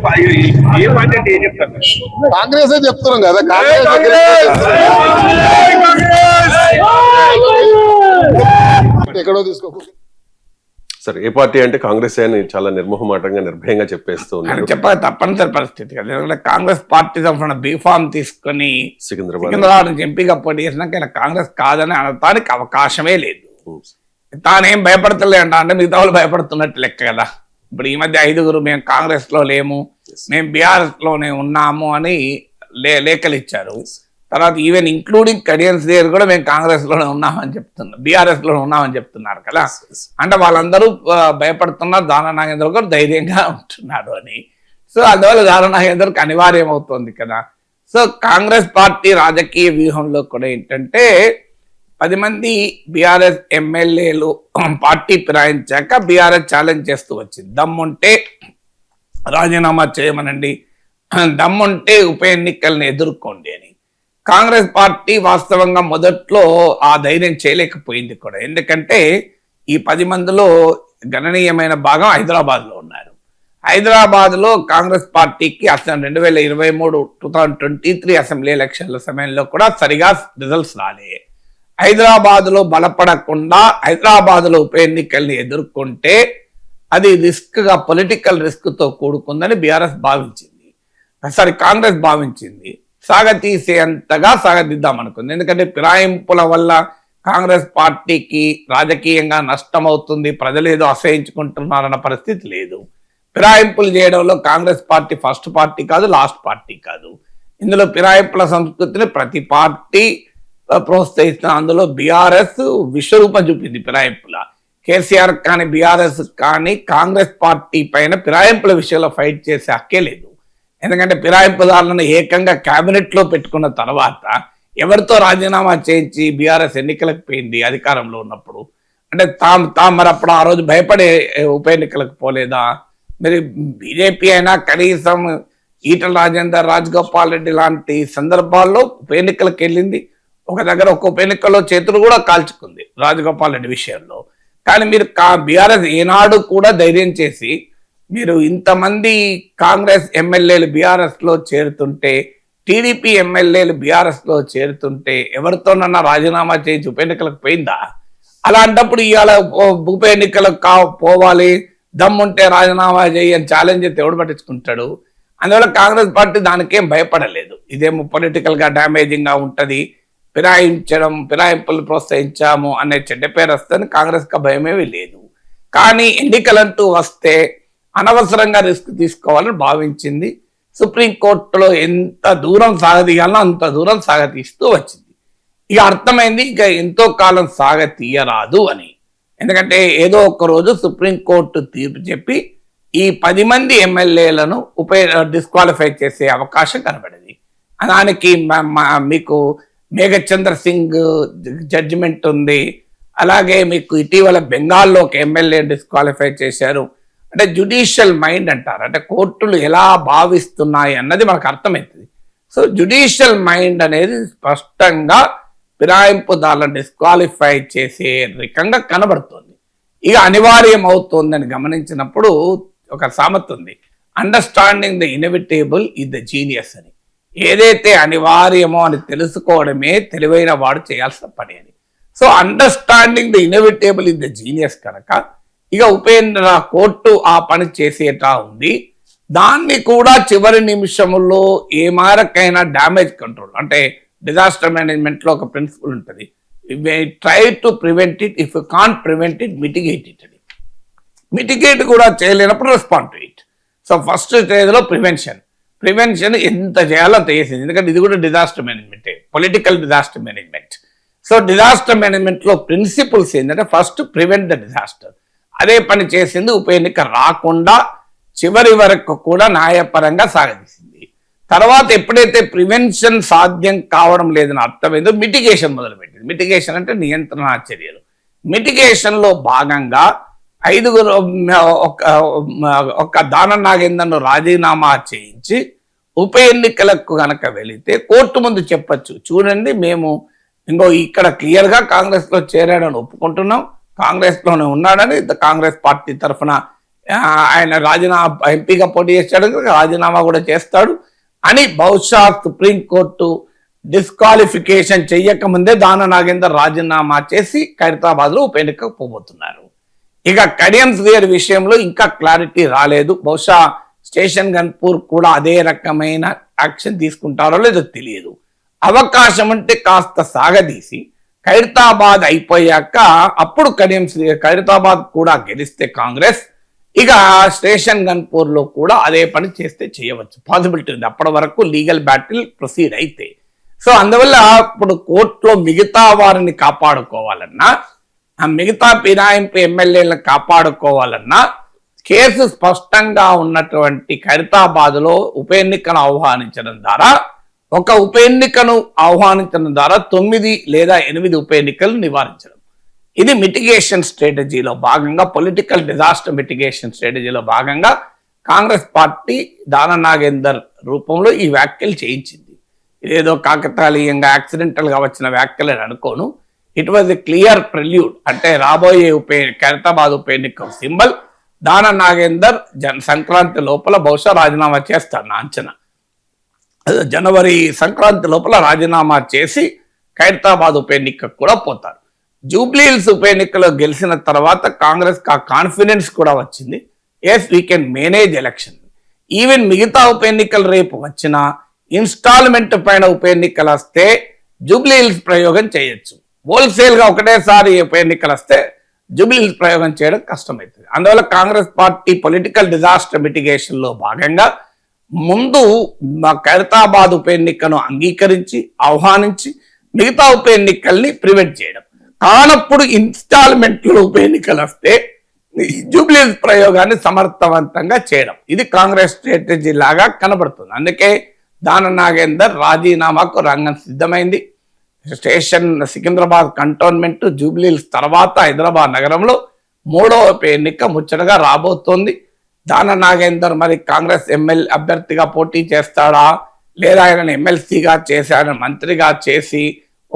ఏ పార్టీ అంటే ఏం చెప్తారు? కాంగ్రెస్ చెప్తున్నాం కదా, కాంగ్రెస్ ఎక్కడో తీసుకోకపోతే సార్ ఏ పార్టీ అంటే కాంగ్రెస్ అని చాలా నిర్మోహమాటంగా నిర్భయంగా చెప్పేస్తూ ఉన్నారు. చెప్పక తప్పనిసరి పరిస్థితి కదా, ఎందుకంటే కాంగ్రెస్ పార్టీ తరఫున బీఫామ్ తీసుకుని సికింద్రాబాద్ నుంచి ఎంపీగా పోటీ చేసినాక ఆయన కాంగ్రెస్ కాదని అనడానికి అవకాశమే లేదు. తానేం భయపడతలే అంటే మిగతా వాళ్ళు భయపడుతున్నట్టు లెక్క కదా. ఇప్పుడు ఈ మధ్య 5 మేము కాంగ్రెస్ లో లేము, మేము బీఆర్ఎస్ లోనే ఉన్నాము అని లేఖలు ఇచ్చారు. తర్వాత ఈవెన్ ఇంక్లూడింగ్ కడియన్స్ దగ్గర కూడా మేము కాంగ్రెస్ లోనే ఉన్నామని చెప్తున్నారు, బీఆర్ఎస్ లోనే ఉన్నామని చెప్తున్నారు కదా. అంటే వాళ్ళందరూ భయపడుతున్నారు, దానం నాగేంద్ర గారు ధైర్యంగా ఉంటున్నారు అని. సో అందువల్ల దానం నాగేంద్రకి అనివార్యం అవుతుంది కదా. సో కాంగ్రెస్ పార్టీ రాజకీయ వ్యూహంలో కూడా ఏంటంటే 10 మంది బీఆర్ఎస్ ఎమ్మెల్యేలు పార్టీ ఫిరాయించాక బీఆర్ఎస్ ఛాలెంజ్ చేస్తూ వచ్చింది, దమ్ముంటే రాజీనామా చేయమనండి, దమ్ముంటే ఉప ఎన్నికల్ని ఎదుర్కోండి అని. కాంగ్రెస్ పార్టీ వాస్తవంగా మొదట్లో ఆ ధైర్యం చేయలేకపోయింది కూడా, ఎందుకంటే ఈ 10 మందిలో గణనీయమైన భాగం హైదరాబాద్ లో ఉన్నారు. హైదరాబాద్ లో కాంగ్రెస్ పార్టీకి అసలు 2023 అసెంబ్లీ ఎలక్షన్ల సమయంలో కూడా సరిగా రిజల్ట్స్ రాలే. హైదరాబాద్ లో బలపడకుండా హైదరాబాద్ లో ఉప ఎన్నికల్ని ఎదుర్కొంటే అది రిస్క్ గా పొలిటికల్ రిస్క్ తో కూడుకుందని బీఆర్ఎస్ భావించింది, కాంగ్రెస్ భావించింది. సాగతీసేంతగా సాగదిద్దాం అనుకుంది, ఎందుకంటే ఫిరాయింపుల వల్ల కాంగ్రెస్ పార్టీకి రాజకీయంగా నష్టం అవుతుంది, ప్రజలు ఏదో అసహించుకుంటున్నారన్న పరిస్థితి లేదు. ఫిరాయింపులు చేయడంలో కాంగ్రెస్ పార్టీ ఫస్ట్ పార్టీ కాదు, లాస్ట్ పార్టీ కాదు. ఇందులో ఫిరాయింపుల సంస్కృతిని ప్రతి పార్టీ ప్రోత్సహిస్తున్న, అందులో బీఆర్ఎస్ విశ్వరూపం చూపింది ఫిరాయింపుల. కేసీఆర్ కానీ బీఆర్ఎస్ కానీ కాంగ్రెస్ పార్టీ పైన ఫిరాయింపుల విషయంలో ఫైట్ చేసే హక్కే లేదు. ఎందుకంటే ఫిరాయింపుదారులను ఏకంగా కేబినెట్ లో పెట్టుకున్న తర్వాత ఎవరితో రాజీనామా చేయించి బీఆర్ఎస్ ఎన్నికలకు పోయింది అధికారంలో ఉన్నప్పుడు? అంటే తాము మరి అప్పుడు ఆ రోజు భయపడే ఉప ఎన్నికలకు పోలేదా? మరి బీజేపీ అయినా కనీసం ఈటల రాజేందర్, రాజగోపాల్ రెడ్డి లాంటి సందర్భాల్లో ఉప ఎన్నికలకు వెళ్ళింది. ఒక దగ్గర ఒక ఉప ఎన్నికల్లో చేతులు కూడా కాల్చుకుంది రాజగోపాల్ రెడ్డి విషయంలో. కానీ మీరు బీఆర్ఎస్ ఏనాడు కూడా ధైర్యం చేసి మీరు ఇంతమంది కాంగ్రెస్ ఎమ్మెల్యేలు బీఆర్ఎస్ లో చేరుతుంటే, టీడీపీ ఎమ్మెల్యేలు బీఆర్ఎస్ లో చేరుతుంటే ఎవరితోనన్నా రాజీనామా చేయించి ఉప ఎన్నికలకు పోయిందా? అలాంటప్పుడు ఇవాళ ఉప ఎన్నికలకు పోవాలి, దమ్ముంటే రాజీనామా చేయి అని ఛాలెంజ్ అయితే ఎవడు పట్టించుకుంటాడు? అందువల్ల కాంగ్రెస్ పార్టీ దానికేం భయపడలేదు. ఇదేమో పొలిటికల్ గా డ్యామేజింగ్ గా ఉంటది, ఫిరాయింపులు ప్రోత్సహించాము అనే చెడ్డ పేరు వస్తుంది, కాంగ్రెస్ కి భయమేమీ లేదు. కానీ ఎన్నికలంటూ వస్తే అనవసరంగా రిస్క్ తీసుకోవాలని భావించింది. సుప్రీంకోర్టులో ఎంత దూరం సాగతీయాలో అంత దూరం సాగతీస్తూ వచ్చింది. ఇక అర్థమైంది ఇక ఎంతో కాలం సాగతీయరాదు అని. ఎందుకంటే ఏదో ఒక రోజు సుప్రీంకోర్టు తీర్పు చెప్పి ఈ 10 మంది ఎమ్మెల్యేలను డిస్క్వాలిఫై చేసే అవకాశం కనబడింది. దానికి మీకు మేఘచంద్ర సింగ్ జడ్జిమెంట్ ఉంది. అలాగే మీకు ఇటీవల బెంగాల్లో ఒక ఎమ్మెల్యే డిస్క్వాలిఫై చేశారు. అంటే జ్యుడిషియల్ మైండ్ అంటారు, అంటే కోర్టులు ఎలా భావిస్తున్నాయి అన్నది మనకు అర్థమవుతుంది. సో జ్యుడిషియల్ మైండ్ అనేది స్పష్టంగా ఫిరాయింపుదారులను డిస్క్వాలిఫై చేసే రకంగా కనబడుతుంది. ఇక అనివార్యం అవుతోందని గమనించినప్పుడు ఒక సామెత ఉంది, understanding the inevitable is the genius అని. ఏదైతే అనివార్యమో అని తెలుసుకోవడమే తెలివైన వాడు చేయాల్సిన పని అని. So understanding the inevitable is the genius కనుక ఇక ఉపేంద్ర కోర్టు ఆ పని చేసేటా ఉంది. దాన్ని కూడా చివరి నిమిషంలో ఏ మారకైనా డ్యామేజ్ కంట్రోల్, అంటే డిజాస్టర్ మేనేజ్మెంట్ లో ఒక ప్రిన్సిపల్ ఉంటుంది, try to prevent it, if you can't prevent it mitigate it అని. మిటిగేట్ కూడా చేయలేనప్పుడు respond to it. So first stage లో ప్రివెన్షన్ ఎంత చేయాలో అంత చేసింది. ఎందుకంటే ఇది కూడా డిజాస్టర్ మేనేజ్మెంటే, political disaster management. So disaster management లో ప్రిన్సిపల్స్ ఏంటంటే ఫస్ట్ ప్రివెంట్ ద డిజాస్టర్. అదే పని చేసింది. ఉప ఎన్నిక రాకుండా చివరి వరకు కూడా న్యాయపరంగా సాగదీసింది. తర్వాత ఎప్పుడైతే ప్రివెన్షన్ సాధ్యం కావడం లేదని అర్థమైందో మిటిగేషన్ మొదలుపెట్టింది. మిటిగేషన్ అంటే నియంత్రణ చర్యలు. మిటిగేషన్ లో భాగంగా 5 ఒక దానం నాగేందర్ను రాజీనామా చేయించి ఉప ఎన్నికలకు కనుక వెళితే కోర్టు ముందు చెప్పచ్చు, చూడండి మేము ఇక్కడ క్లియర్ గా కాంగ్రెస్ లో చేరాడని ఒప్పుకుంటున్నాం, కాంగ్రెస్ లోనే ఉన్నాడని, కాంగ్రెస్ పార్టీ తరఫున ఆయన రాజీనామా ఎంపీగా పోటీ చేస్తాడు, రాజీనామా కూడా చేస్తాడు అని బహుశా సుప్రీంకోర్టు డిస్క్వాలిఫికేషన్ చెయ్యకముందే దానం నాగేందర్ రాజీనామా చేసి ఖైరతాబాద్ లో ఉప ఎన్నికకు పోబోతున్నారు. ఇక కడియం శ్రీహర్ విషయంలో ఇంకా క్లారిటీ రాలేదు. బహుశా స్టేషన్ గన్పూర్ కూడా అదే రకమైన యాక్షన్ తీసుకుంటారో లేదో తెలియదు. అవకాశం అంటే కాస్త సాగదీసి ఖైరతాబాద్ అయిపోయాక అప్పుడు ఖైరతాబాద్ కూడా గెలిస్తే కాంగ్రెస్ ఇక స్టేషన్ గన్పూర్ లో కూడా అదే పని చేస్తే చేయవచ్చు, పాసిబిలిటీ ఉంది. అప్పటి వరకు లీగల్ బ్యాటిల్ ప్రొసీడ్ అయితే. సో అందువల్ల ఇప్పుడు కోర్టులో మిగతా వారిని కాపాడుకోవాలన్నా, ఆ మిగతా ఫిరాయింపు ఎమ్మెల్యేలను కాపాడుకోవాలన్నా కేసు స్పష్టంగా ఉన్నటువంటి ఖైరతాబాద్ లో ఉప ఎన్నికను ఆహ్వానించడం ద్వారా, ఒక ఉప ఎన్నికను ఆహ్వానించడం ద్వారా 9 లేదా 8 ఉప ఎన్నికలు నివారించడం. ఇది మిటిగేషన్ స్ట్రాటజీలో భాగంగా, పొలిటికల్ డిజాస్టర్ మిటిగేషన్ స్ట్రాటజీలో భాగంగా కాంగ్రెస్ పార్టీ దానం నాగేందర్ రూపంలో ఈ వ్యాఖ్యలు చేయించింది. ఇదేదో కాకతాళీయంగా యాక్సిడెంటల్ గా వచ్చిన వ్యాఖ్యలు అని అనుకోను. It was a clear prelude. అంటే రాబోయే ఖైరతాబాద్ ఉప ఎన్నిక సింబల్. దానం నాగేందర్ సంక్రాంతి లోపల బహుశా రాజీనామా చేస్తాడు నా అంచనా. జనవరి సంక్రాంతి లోపల రాజీనామా చేసి ఖైరతాబాద్ ఉప ఎన్నికకు కూడా పోతారు. జూబ్లీహిల్స్ ఉప ఎన్నికలో గెలిచిన తర్వాత కాంగ్రెస్ కి కాన్ఫిడెన్స్ కూడా వచ్చింది. Yes we can manage election. Even మిగతా ఉప ఎన్నికలు రేపు వచ్చినా ఇన్స్టాల్మెంట్ పైన ఉప ఎన్నికలు వస్తే జూబ్లీహిల్స్ ప్రయోగం చేయొచ్చు. హోల్సేల్ గా ఒకటేసారి ఉప ఎన్నికలు వస్తే జూబ్లీహిల్స్ ప్రయోగం చేయడం కష్టమవుతుంది. అందువల్ల Congress party political disaster mitigation లో భాగంగా ముందు ఖైరతాబాద్ ఉప ఎన్నికను అంగీకరించి ఆహ్వానించి మిగతా ఉప ఎన్నికల్ని ప్రివెంట్ చేయడం. కానప్పుడు ఇన్స్టాల్మెంట్లో ఉప ఎన్నికలు వస్తే జూబ్లీహిల్స్ ప్రయోగాన్ని సమర్థవంతంగా చేయడం. ఇది కాంగ్రెస్ స్ట్రాటజీ లాగా కనబడుతుంది. అందుకే దానం నాగేందర్ రాజీనామాకు రంగం సిద్ధమైంది. స్టేషన్ సికింద్రాబాద్ కంటోన్మెంట్ జూబ్లీహిల్స్ తర్వాత హైదరాబాద్ నగరంలో 3వ ఉప ఎన్నిక ముచ్చటగా రాబోతోంది. దాన నాగేందర్ మరి కాంగ్రెస్ ఎమ్మెల్యే అభ్యర్థిగా పోటీ చేస్తాడా, లేదా ఆయన ఎమ్మెల్సీగా చేసి ఆయన మంత్రిగా చేసి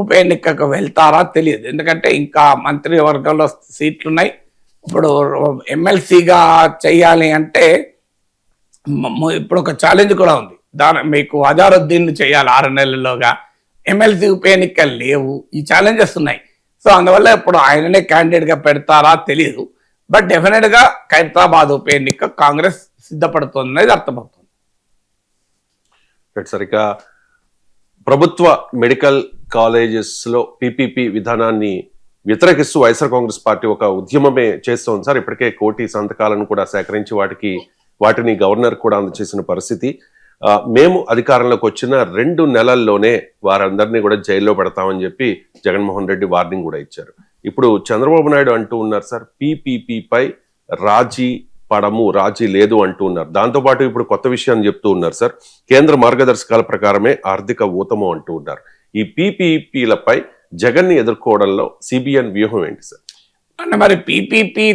ఉప ఎన్నికకు వెళ్తారా తెలియదు. ఎందుకంటే ఇంకా మంత్రివర్గంలో సీట్లున్నాయి. ఇప్పుడు ఎమ్మెల్సీగా చెయ్యాలి అంటే ఇప్పుడు ఒక ఛాలెంజ్ కూడా ఉంది. మీకు అజారుద్దీన్ చేయాలి 6 నెలల్లోగా, ఎమ్మెల్సీ ఉప ఎన్నికలు లేవు, ఈ ఛాలెంజెస్ ఉన్నాయి. సో అందువల్ల ఇప్పుడు ఆయననే క్యాండిడేట్ గా పెడతారా తెలియదు. బట్ డెఫినెట్ గా ఖైరతాబాద్ ఉప ఎన్నిక కాంగ్రెస్ సిద్ధపడుతుంది అనేది అర్థమవుతుంది. సరిగ్గా ప్రభుత్వ మెడికల్ కాలేజెస్ లో పీపీపీ విధానాన్ని వ్యతిరేకిస్తూ వైఎస్ఆర్ కాంగ్రెస్ పార్టీ ఒక ఉద్యమమే చేస్తోంది సార్. ఇప్పటికే 1 కోటి సంతకాలను కూడా సేకరించి వాటిని గవర్నర్ కూడా అందజేసిన పరిస్థితి. మేము అధికారంలోకి వచ్చిన 2 నెలల్లోనే వారందరినీ కూడా జైల్లో పెడతామని చెప్పి జగన్మోహన్ రెడ్డి వార్నింగ్ కూడా ఇచ్చారు. ఇప్పుడు చంద్రబాబు నాయుడు అంటూ ఉన్నారు సార్, పీపీపీపై రాజీ లేదు అంటూ ఉన్నారు. దాంతోపాటు ఇప్పుడు కొత్త విషయాన్ని చెప్తూ ఉన్నారు సార్, కేంద్ర మార్గదర్శకాల ప్రకారమే ఆర్థిక ఊతము అంటూ ఉన్నారు. ఈ పీపీపీలపై జగన్ ని ఎదుర్కోవడంలో సిబిఎన్ వ్యూహం ఏంటి సార్? అంటే మరి పీపీపీ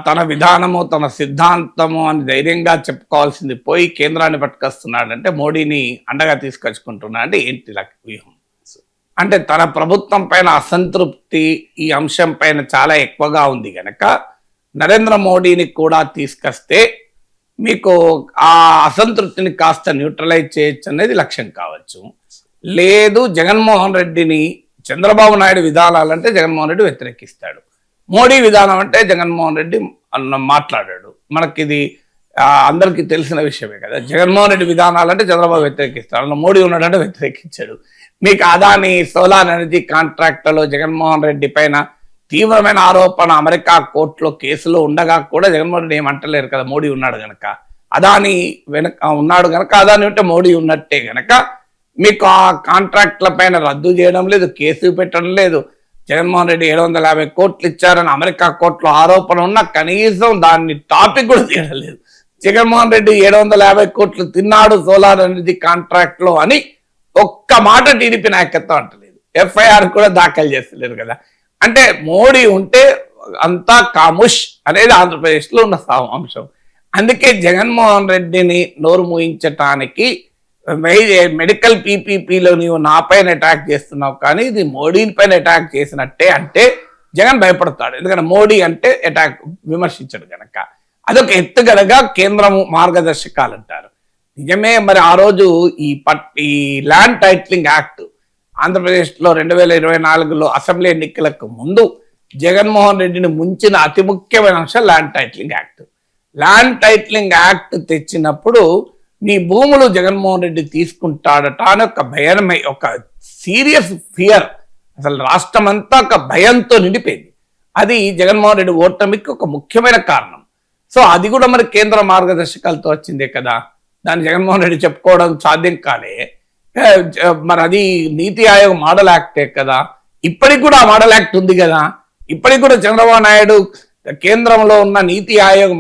తన విధానము తన సిద్ధాంతము అని ధైర్యంగా చెప్పుకోవాల్సింది పోయి కేంద్రాన్ని పట్టుకొస్తున్నాడంటే మోడీని అండగా తీసుకొచ్చుకుంటున్నాడు అంటే ఏంటి వ్యూహం? అంటే తన ప్రభుత్వం పైన అసంతృప్తి ఈ అంశం పైన చాలా ఎక్కువగా ఉంది గనక నరేంద్ర మోడీని కూడా తీసుకొస్తే మీకు ఆ అసంతృప్తిని కాస్త న్యూట్రలైజ్ చేయొచ్చు అనేది లక్ష్యం కావచ్చు. లేదు జగన్మోహన్ రెడ్డిని చంద్రబాబు నాయుడు విధానాలంటే జగన్మోహన్ రెడ్డి వ్యతిరేకిస్తాడు, మోడీ విధానం అంటే జగన్మోహన్ రెడ్డి మాట్లాడాడు. మనకిది అందరికీ తెలిసిన విషయమే కదా. జగన్మోహన్ రెడ్డి విధానాలంటే చంద్రబాబు వ్యతిరేకిస్తాడు, అలా మోడీ ఉన్నాడంటే వ్యతిరేకించాడు. మీకు అదాని సోలార్ ఎనర్జీ కాంట్రాక్ట్లో జగన్మోహన్ రెడ్డి పైన తీవ్రమైన ఆరోపణ అమెరికా కోర్టులో కేసులో ఉండగా కూడా జగన్మోహన్ రెడ్డి ఏమంటలేరు కదా, మోడీ ఉన్నాడు గనక. అదాని ఉన్నాడు గనక అదాని ఉంటే మోడీ ఉన్నట్టే గనక మీకు ఆ కాంట్రాక్ట్ల పైన రద్దు చేయడం లేదు, కేసు పెట్టడం లేదు. జగన్మోహన్ రెడ్డి 750 కోట్లు ఇచ్చారని అమెరికా కోర్టులో ఆరోపణ ఉన్నా కనీసం దాన్ని టాపిక్ కూడా తీయడం లేదు. జగన్మోహన్ రెడ్డి 750 కోట్లు తిన్నాడు సోలార్ ఎనర్జీ కాంట్రాక్ట్ లో అని ఒక్క మాట టీడీపీ నాయకత్వం అంటలేదు, ఎఫ్ఐఆర్ కూడా దాఖలు చేస్తలేరు కదా. అంటే మోడీ ఉంటే అంతా కాముష్ అనేది ఆంధ్రప్రదేశ్ లో ఉన్న అంశం. అందుకే జగన్మోహన్ రెడ్డిని నోరు మూయించటానికి మెడికల్ పీపీపీలో నీవు నా పైన అటాక్ చేస్తున్నావు కానీ ఇది మోడీ పైన అటాక్ చేసినట్టే అంటే జగన్ భయపడతాడు. ఎందుకంటే మోడీ అంటే అటాక్ విమర్శించడు కనుక అదొక ఎత్తుగడగా కేంద్రము మార్గదర్శకాలు అంటారు. నిజమే. మరి ఆ రోజు ఈ ల్యాండ్ టైటిలింగ్ యాక్ట్ ఆంధ్రప్రదేశ్లో 2024లో అసెంబ్లీ ఎన్నికలకు ముందు జగన్మోహన్ రెడ్డిని ముంచిన అతి ముఖ్యమైన అంశం land titling act. Land titling act తెచ్చినప్పుడు నీ భూములు జగన్మోహన్ రెడ్డి తీసుకుంటాడట అని ఒక భయమే, ఒక సీరియస్ ఫియర్, అసలు రాష్ట్రం అంతా ఒక భయంతో నిండిపోయింది. అది జగన్మోహన్ రెడ్డి ఓటమికి ఒక ముఖ్యమైన కారణం. సో అది కూడా మరి కేంద్ర మార్గదర్శకాలతో వచ్చిందే కదా, దాన్ని జగన్మోహన్ రెడ్డి చెప్పుకోవడం సాధ్యం కాలే. మరి అది నీతి ఆయోగ్ మోడల్ యాక్టే కదా, ఇప్పటికి కూడా మోడల్ యాక్ట్ ఉంది కదా. ఇప్పటికి కూడా చంద్రబాబు నాయుడు కేంద్రంలో ఉన్న నీతి ఆయోగ్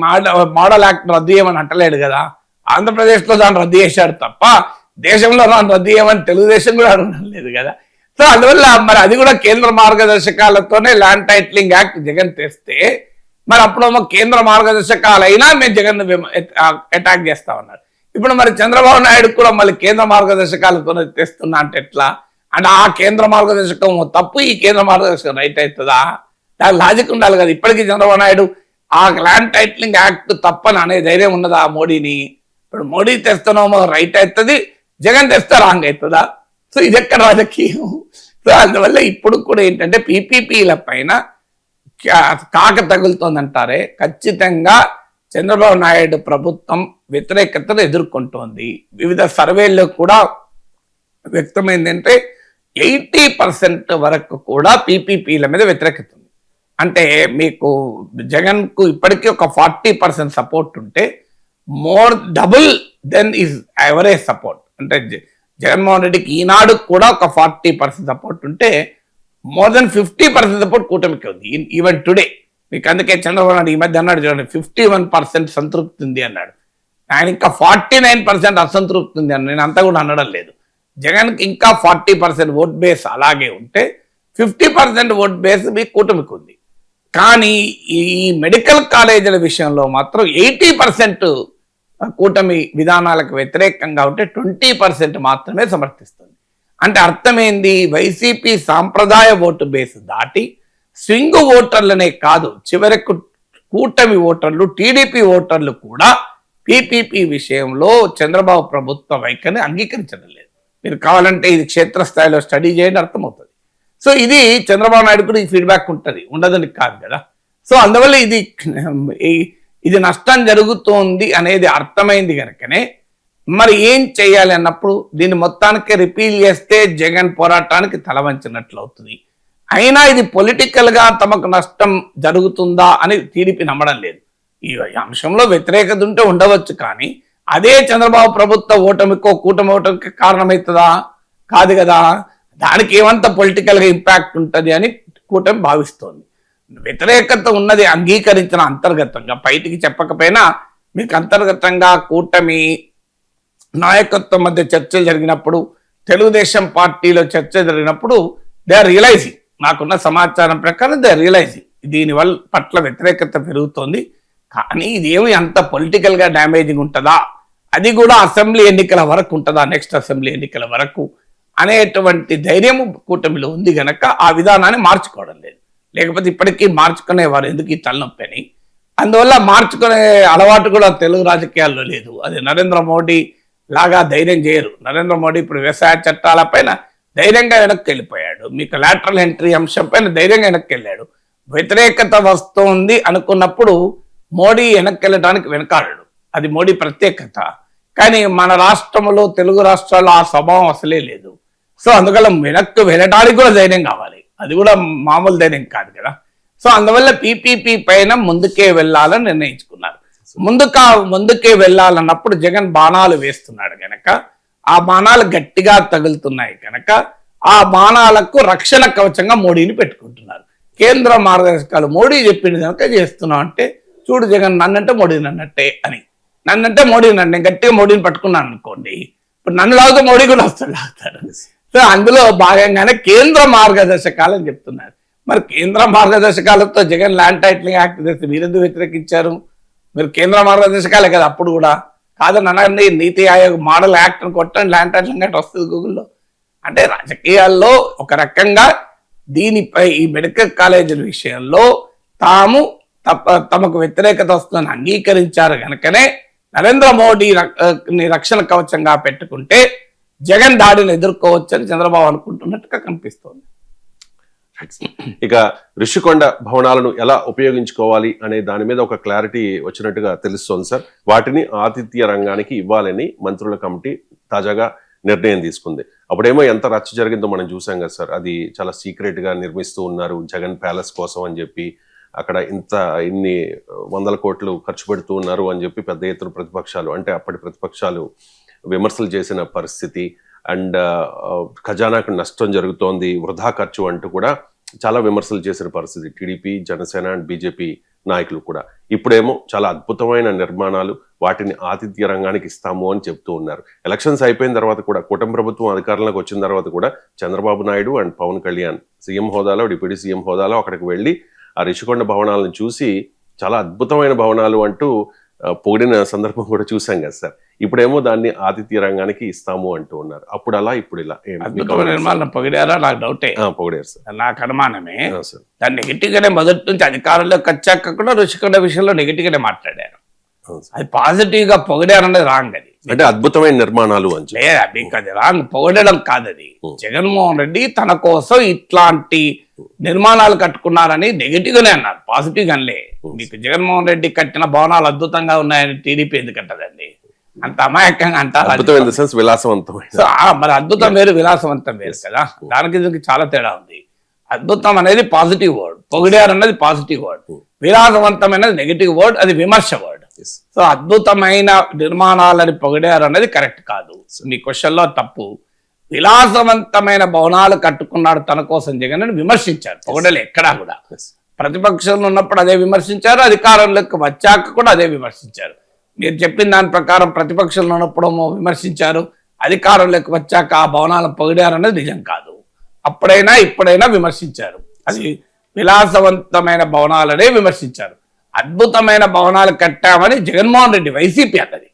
మోడల్ యాక్ట్ రద్దు చేయమని అంటలేడు కదా. ఆంధ్రప్రదేశ్లో దాన్ని రద్దు చేశాడు తప్ప దేశంలో దాన్ని రద్దు చేయమని తెలుగుదేశం కూడా అడగడం లేదు కదా. సో అందువల్ల మరి అది కూడా కేంద్ర మార్గదర్శకాలతోనే ల్యాండ్ టైటిలింగ్ యాక్ట్ జగన్ తెస్తే మరి అప్పుడేమో కేంద్ర మార్గదర్శకాలైనా మేము జగన్ అటాక్ చేస్తామన్నారు. ఇప్పుడు మరి చంద్రబాబు నాయుడు కూడా మళ్ళీ కేంద్ర మార్గదర్శకాలతోనే తెస్తున్నా అంటే ఎట్లా? అంటే ఆ కేంద్ర మార్గదర్శకం తప్పు, ఈ కేంద్ర మార్గదర్శకం రైట్ అవుతుందా? దాని లాజిక్ ఉండాలి కదా. ఇప్పటికీ చంద్రబాబు నాయుడు ఆ ల్యాండ్ టైటిలింగ్ యాక్ట్ తప్పని అనే ధైర్యం ఉన్నదా మోడీని? ఇప్పుడు మోడీ తెస్తున్నామో రైట్ అవుతుంది, జగన్ తెస్తే రాంగ్ అవుతుందా? సో ఇది ఎక్కడ రాజకీయం? సో అందువల్ల ఇప్పుడు కూడా ఏంటంటే పీపీపీల పైన కాక తగులుతోందంటారే, ఖచ్చితంగా చంద్రబాబు నాయుడు ప్రభుత్వం వ్యతిరేకతను ఎదుర్కొంటోంది. వివిధ సర్వేల్లో కూడా వ్యక్తమైందంటే 80% వరకు కూడా పీపీపీల మీద వ్యతిరేకత ఉంది. అంటే మీకు జగన్ కు ఇప్పటికీ ఒక 40% సపోర్ట్ ఉంటే more double than is average support. అంటే జగన్మోహన్ రెడ్డికి ఈనాడు కూడా ఒక 40% సపోర్ట్ ఉంటే మోర్ దెన్ 50% సపోర్ట్ కూటమికి ఉంది ఈవెన్ టుడే. మీకు అందుకే చంద్రబాబు నాయుడు ఈ మధ్య అన్నాడు చూడండి, 51% సంతృప్తి ఉంది అన్నాడు. ఆయన ఇంకా 49% అసంతృప్తి ఉంది అన్న. నేను అంతా కూడా అనడం లేదు. జగన్కి ఇంకా 40% ఓట్ బేస్ అలాగే ఉంటే 50% ఓట్ బేస్ మీ కూటమికి ఉంది. కానీ ఈ మెడికల్ కాలేజీల విషయంలో మాత్రం 80% కూటమి విధానాలకు వ్యతిరేకంగా ఉంటే 20% మాత్రమే సమర్థిస్తుంది. అంటే అర్థమైంది, వైసీపీ సాంప్రదాయ ఓటు బేస్ దాటి స్వింగ్ ఓటర్లనే కాదు, చివరకు కూటమి ఓటర్లు, టీడీపీ ఓటర్లు కూడా పీపీపీ విషయంలో చంద్రబాబు ప్రభుత్వ వైఖరిని అంగీకరించడం లేదు. మీరు కావాలంటే ఇది క్షేత్రస్థాయిలో స్టడీ చేయండి, అర్థమవుతుంది. సో ఇది చంద్రబాబు నాయుడు కూడా ఈ ఫీడ్బ్యాక్ ఉంటుంది, ఉండదని కాదు కదా. సో అందువల్ల ఇది నష్టం జరుగుతోంది అనేది అర్థమైంది కనుకనే మరి ఏం చేయాలి అన్నప్పుడు దీన్ని మొత్తానికి రిపీల్ చేస్తే జగన్ పోరాటానికి తలవంచినట్లు అవుతుంది. అయినా ఇది పొలిటికల్ గా తమకు నష్టం జరుగుతుందా అని టీడీపీ నమ్మడం లేదు. ఈ అంశంలో వ్యతిరేకత ఉంటే ఉండవచ్చు, కానీ అదే చంద్రబాబు ప్రభుత్వ ఓటమికో కూటమి ఓటమికి కారణమవుతుందా? కాదు కదా. దానికి ఏమంత పొలిటికల్ గా ఇంపాక్ట్ ఉంటుంది అని కూటమి భావిస్తోంది. వ్యతిరేకత ఉన్నది అంగీకరించిన అంతర్గతంగా, బయటికి చెప్పకపోయినా మీకు అంతర్గతంగా కూటమి నాయకత్వం మధ్య చర్చలు జరిగినప్పుడు, తెలుగుదేశం పార్టీలో చర్చ జరిగినప్పుడు దే ఆర్ రియలైజింగ్, నాకున్న సమాచారం ప్రకారం దే ఆర్ రియలైజింగ్ దీనివల్ల పట్ల వ్యతిరేకత పెరుగుతోంది. కానీ ఇదేమి అంత పొలిటికల్ గా డ్యామేజింగ్ ఉంటుందా, అది కూడా అసెంబ్లీ ఎన్నికల వరకు ఉంటుందా, నెక్స్ట్ అసెంబ్లీ ఎన్నికల వరకు అనేటువంటి ధైర్యం కూటమిలో ఉంది గనక ఆ విధానాన్ని మార్చుకోవడం లేదు. లేకపోతే ఇప్పటికీ మార్చుకునేవారు ఎందుకు ఈ తలనొప్పి అని. అందువల్ల మార్చుకునే అలవాటు కూడా తెలుగు రాజకీయాల్లో లేదు. అది నరేంద్ర మోడీ లాగా ధైర్యం చేయరు. నరేంద్ర మోడీ ఇప్పుడు వ్యవసాయ చట్టాల పైన ధైర్యంగా వెనక్కి వెళ్ళిపోయాడు, మీకు లాటరల్ ఎంట్రీ అంశం పైన ధైర్యంగా వెనక్కి వెళ్ళాడు. వ్యతిరేకత వస్తోంది అనుకున్నప్పుడు మోడీ వెనక్కి వెళ్ళడానికి వెనకాడాడు, అది మోడీ ప్రత్యేకత. కానీ మన రాష్ట్రంలో, తెలుగు రాష్ట్రాల్లో ఆ స్వభావం అసలే లేదు. సో అందువల్ల వెనక్కి వెళ్ళడానికి కూడా ధైర్యం కావాలి, అది కూడా మామూలు ధైర్యం కాదు కదా. సో అందువల్ల పీపీపీ పైన ముందుకే వెళ్ళాలని నిర్ణయించుకున్నారు. ముందుకే వెళ్ళాలన్నప్పుడు జగన్ బాణాలు వేస్తున్నాడు గనక, ఆ బాణాలు గట్టిగా తగులుతున్నాయి కనుక ఆ బాణాలకు రక్షణ కవచంగా మోడీని పెట్టుకుంటున్నారు. కేంద్ర మార్గదర్శకాలు మోడీ చెప్పింది కనుక చేస్తున్నాం అంటే, చూడు జగన్ నన్నంటే మోడీ నన్నట్టే అని, నన్నంటే మోడీ నన్ను, నేను గట్టిగా మోడీని పట్టుకున్నాను అనుకోండి, ఇప్పుడు నన్ను లాగుతూ మోడీ కూడా లాగుతాడు. సో అందులో భాగంగానే కేంద్ర మార్గదర్శకాలు అని చెప్తున్నారు. మరి కేంద్ర మార్గదర్శకాలతో జగన్ ల్యాండ్ టైటిలింగ్ యాక్ట్ చేస్తే మీరెందుకు వ్యతిరేకించారు? మీరు కేంద్ర మార్గదర్శకాలే కదా అప్పుడు కూడా. కాదని అనగానే నీతి ఆయోగ్ మోడల్ యాక్ట్ అని కొట్టండి, ల్యాండ్ టైటిలింగ్ యాక్ట్ వస్తుంది గూగుల్లో. అంటే రాజకీయాల్లో ఒక రకంగా దీనిపై ఈ మెడికల్ కాలేజీల విషయంలో తమకు వ్యతిరేకత వస్తుందని అంగీకరించారు కనుకనే నరేంద్ర మోడీ రక్షణ కవచంగా పెట్టుకుంటే జగన్ దాడిని ఎదుర్కోవచ్చని చంద్రబాబు అనుకుంటున్నట్టుగా కనిపిస్తోంది. ఇక ఋషికొండ భవనాలను ఎలా ఉపయోగించుకోవాలి అనే దాని మీద ఒక క్లారిటీ వచ్చినట్టుగా తెలుస్తోంది సార్. వాటిని ఆతిథ్య రంగానికి ఇవ్వాలని మంత్రుల కమిటీ తాజాగా నిర్ణయం తీసుకుంది. అప్పుడేమో ఎంత రచ్చ జరిగిందో మనం చూసాం కదా సార్. అది చాలా సీక్రెట్ గా నిర్మిస్తూ ఉన్నారు జగన్ ప్యాలెస్ కోసం అని చెప్పి, అక్కడ ఇన్ని 100 కోట్లు ఖర్చు పెడుతూ ఉన్నారు అని చెప్పి పెద్ద ఎత్తున ప్రతిపక్షాలు, అంటే అప్పటి ప్రతిపక్షాలు విమర్శలు చేసిన పరిస్థితి. అండ్ ఖజానాకు నష్టం జరుగుతోంది, వృధా ఖర్చు అంటూ కూడా చాలా విమర్శలు చేసిన పరిస్థితి టీడీపీ, జనసేన అండ్ బీజేపీ నాయకులు కూడా. ఇప్పుడేమో చాలా అద్భుతమైన నిర్మాణాలు, వాటిని ఆతిథ్య రంగానికి ఇస్తాము అని చెప్తూ ఉన్నారు. ఎలక్షన్స్ అయిపోయిన తర్వాత కూడా, కూటమి ప్రభుత్వం అధికారంలోకి వచ్చిన తర్వాత కూడా చంద్రబాబు నాయుడు అండ్ పవన్ కళ్యాణ్ సీఎం హోదాలో, డిప్యూటీ సీఎం హోదాలో అక్కడికి వెళ్ళి ఆ ఋషికొండ భవనాలను చూసి చాలా అద్భుతమైన భవనాలు అంటూ పొగిడిన సందర్భం కూడా చూసాం కదా సార్. ఇప్పుడేమో దాన్ని ఆతిథ్య రంగానికి ఇస్తాము అంటూ ఉన్నారు. అప్పుడు అలా, ఇప్పుడు ఇలా నిర్మాణం పొగిడారా? నాకు డౌటే. పొగిడారు సార్, నాకు అనుమానమే. దాన్ని నెగిటివ్ గానే మొదటి నుంచి అధికారంలోకి వచ్చాక కూడా ఋషికొండ విషయంలో నెగిటివ్ గానే మాట్లాడారు. అది పాజిటివ్ గా పొగిడారనేది రాంగ్. అది అంటే అద్భుతమైన నిర్మాణాలు అని అది రాంగ్, పొగడడం కాదు. అది జగన్మోహన్ రెడ్డి తన కోసం ఇట్లాంటి నిర్మాణాలు కట్టుకున్నారని నెగిటివ్ గానే అన్నారు, పాజిటివ్ గానే. మీకు జగన్మోహన్ రెడ్డి కట్టిన భవనాలు అద్భుతంగా ఉన్నాయని టీడీపీ ఎందుకంటదండి? అంత అమాయకంగా అంటారు. మరి అద్భుతం వేరు, విలాసవంతం వేరు కదా. దానికి చాలా తేడా ఉంది. అద్భుతం అనేది పాజిటివ్ వర్డ్, పొగిడారు అన్నది పాజిటివ్ వర్డ్, విలాసవంతం అనేది నెగిటివ్ వర్డ్, అది విమర్శ వర్డ్. సో అద్భుతమైన నిర్మాణాలని పొగిడారు అన్నది కరెక్ట్ కాదు. మీ క్వశ్చన్లో తప్పు. విలాసవంతమైన భవనాలు కట్టుకున్నాడు తన కోసం జగన్ అని విమర్శించారు, పొగడలే ఎక్కడా కూడా. ప్రతిపక్షంలో ఉన్నప్పుడు అదే విమర్శించారు, అధికారంలోకి వచ్చాక కూడా అదే విమర్శించారు. మీరు చెప్పిన దాని ప్రకారం ప్రతిపక్షంలో ఉన్నప్పుడు విమర్శించారు, అధికారంలోకి వచ్చాక ఆ భవనాలను పొగిడారన్నది నిజం కాదు. అప్పుడైనా ఇప్పుడైనా విమర్శించారు. అది విలాసవంతమైన భవనాలనే విమర్శించారు. అద్భుతమైన భవనాలు కట్టామని జగన్మోహన్ రెడ్డి వైసీపీ అన్నది,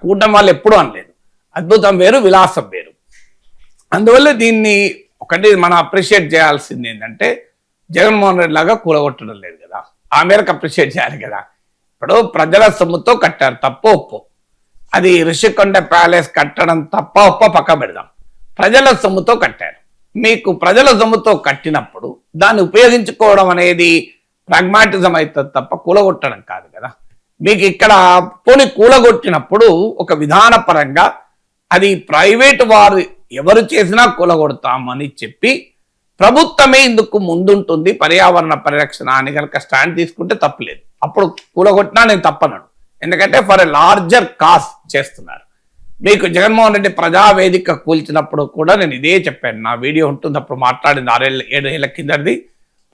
కూటమి వాళ్ళు ఎప్పుడూ అనలేదు. అద్భుతం వేరు, విలాసం వేరు. అందువల్ల దీన్ని ఒకటి మనం అప్రిషియేట్ చేయాల్సింది ఏంటంటే, జగన్మోహన్ రెడ్డి లాగా కూలగొట్టడం లేదు కదా, ఆ మేరకు అప్రిషియేట్ చేయాలి కదా. ఇప్పుడు ప్రజల సొమ్ముతో కట్టారు, తప్ప ఒప్పు. అది ఋషికొండ ప్యాలెస్ కట్టడం తప్ప ఒప్ప పక్క పెడదాం. ప్రజల సొమ్ముతో కట్టారు. మీకు ప్రజల సొమ్ముతో కట్టినప్పుడు దాన్ని ఉపయోగించుకోవడం అనేది ప్రాగ్మాటిజం అవుతుంది తప్ప కూలగొట్టడం కాదు కదా. మీకు ఇక్కడ పోనీ కూలగొట్టినప్పుడు ఒక విధానపరంగా అది ప్రైవేటు వారు ఎవరు చేసినా కూలగొడతామని చెప్పి ప్రభుత్వమే ఇందుకు ముందుంటుంది పర్యావరణ పరిరక్షణ అని కనుక స్టాండ్ తీసుకుంటే తప్పులేదు. అప్పుడు కూలగొట్టినా నేను తప్పనను, ఎందుకంటే ఫర్ ఎ లార్జర్ కాజ్ చేస్తున్నారు. మీకు జగన్మోహన్ రెడ్డి ప్రజావేదిక కూల్చినప్పుడు కూడా నేను ఇదే చెప్పాను, నా వీడియో ఉంటుంది, అప్పుడు మాట్లాడింది 6-7 ఏళ్ల కిందది.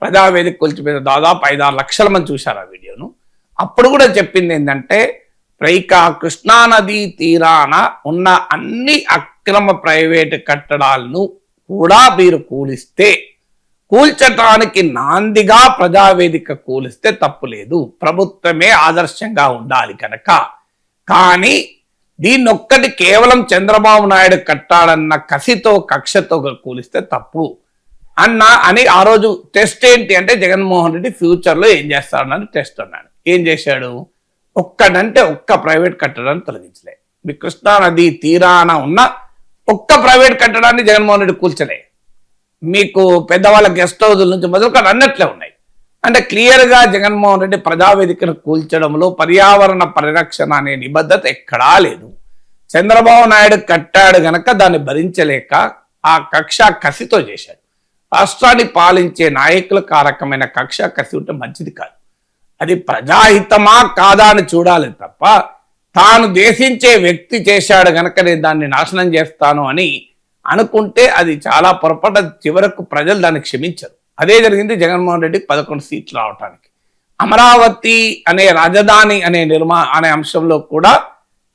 ప్రజావేదిక కూల్చిపోయిన దాదాపు 5-6 లక్షల మంది చూశారు ఆ వీడియోను. అప్పుడు కూడా చెప్పింది ఏంటంటే, కృష్ణానదీ తీరాన ఉన్న అన్ని అక్రమ ప్రైవేటు కట్టడాలను కూడా మీరు కూల్చటానికి నాందిగా ప్రజావేదిక కూలిస్తే తప్పులేదు, ప్రభుత్వమే ఆదర్శంగా ఉండాలి కనుక. కానీ దీన్నొక్కటి కేవలం చంద్రబాబు నాయుడు కట్టాడన్న కసితో కక్షతో కూలిస్తే తప్పు అని ఆ రోజు టెస్ట్ ఏంటి అంటే, జగన్మోహన్ రెడ్డి ఫ్యూచర్లో ఏం చేస్తాడని టెస్ట్ అన్నాడు. ఏం చేశాడు? ఒక్కడంటే ఒక్క ప్రైవేట్ కట్టడాన్ని తొలగించలే. మీ కృష్ణానది తీరాన ఉన్న ఒక్క ప్రైవేట్ కట్టడాన్ని జగన్మోహన్ రెడ్డి కూల్చలే. మీకు పెద్దవాళ్ళ గెస్ట్ హౌజుల నుంచి మొదలుకొని అన్నట్లే ఉన్నాయి. అంటే క్లియర్గా జగన్మోహన్ రెడ్డి ప్రజావేదికను కూల్చడంలో పర్యావరణ పరిరక్షణ అనే నిబద్ధత ఎక్కడా లేదు. చంద్రబాబు నాయుడు కట్టాడు గనక దాన్ని భరించలేక ఆ కక్ష కసితో చేశాడు. రాష్ట్రాన్ని పాలించే నాయకుల కారకమైన కక్ష కసి ఉంటే మంచిది కాదు. అది ప్రజాహితమా కాదా అని చూడాలి తప్ప, తాను దేశించే వ్యక్తి చేశాడు గనక నేను దాన్ని నాశనం చేస్తాను అని అనుకుంటే అది చాలా పొరపాటు. చివరకు ప్రజలు దాన్ని క్షమించరు. అదే జరిగింది జగన్మోహన్ రెడ్డికి 11 సీట్లు రావటానికి. అమరావతి అనే రాజధాని అనే అంశంలో కూడా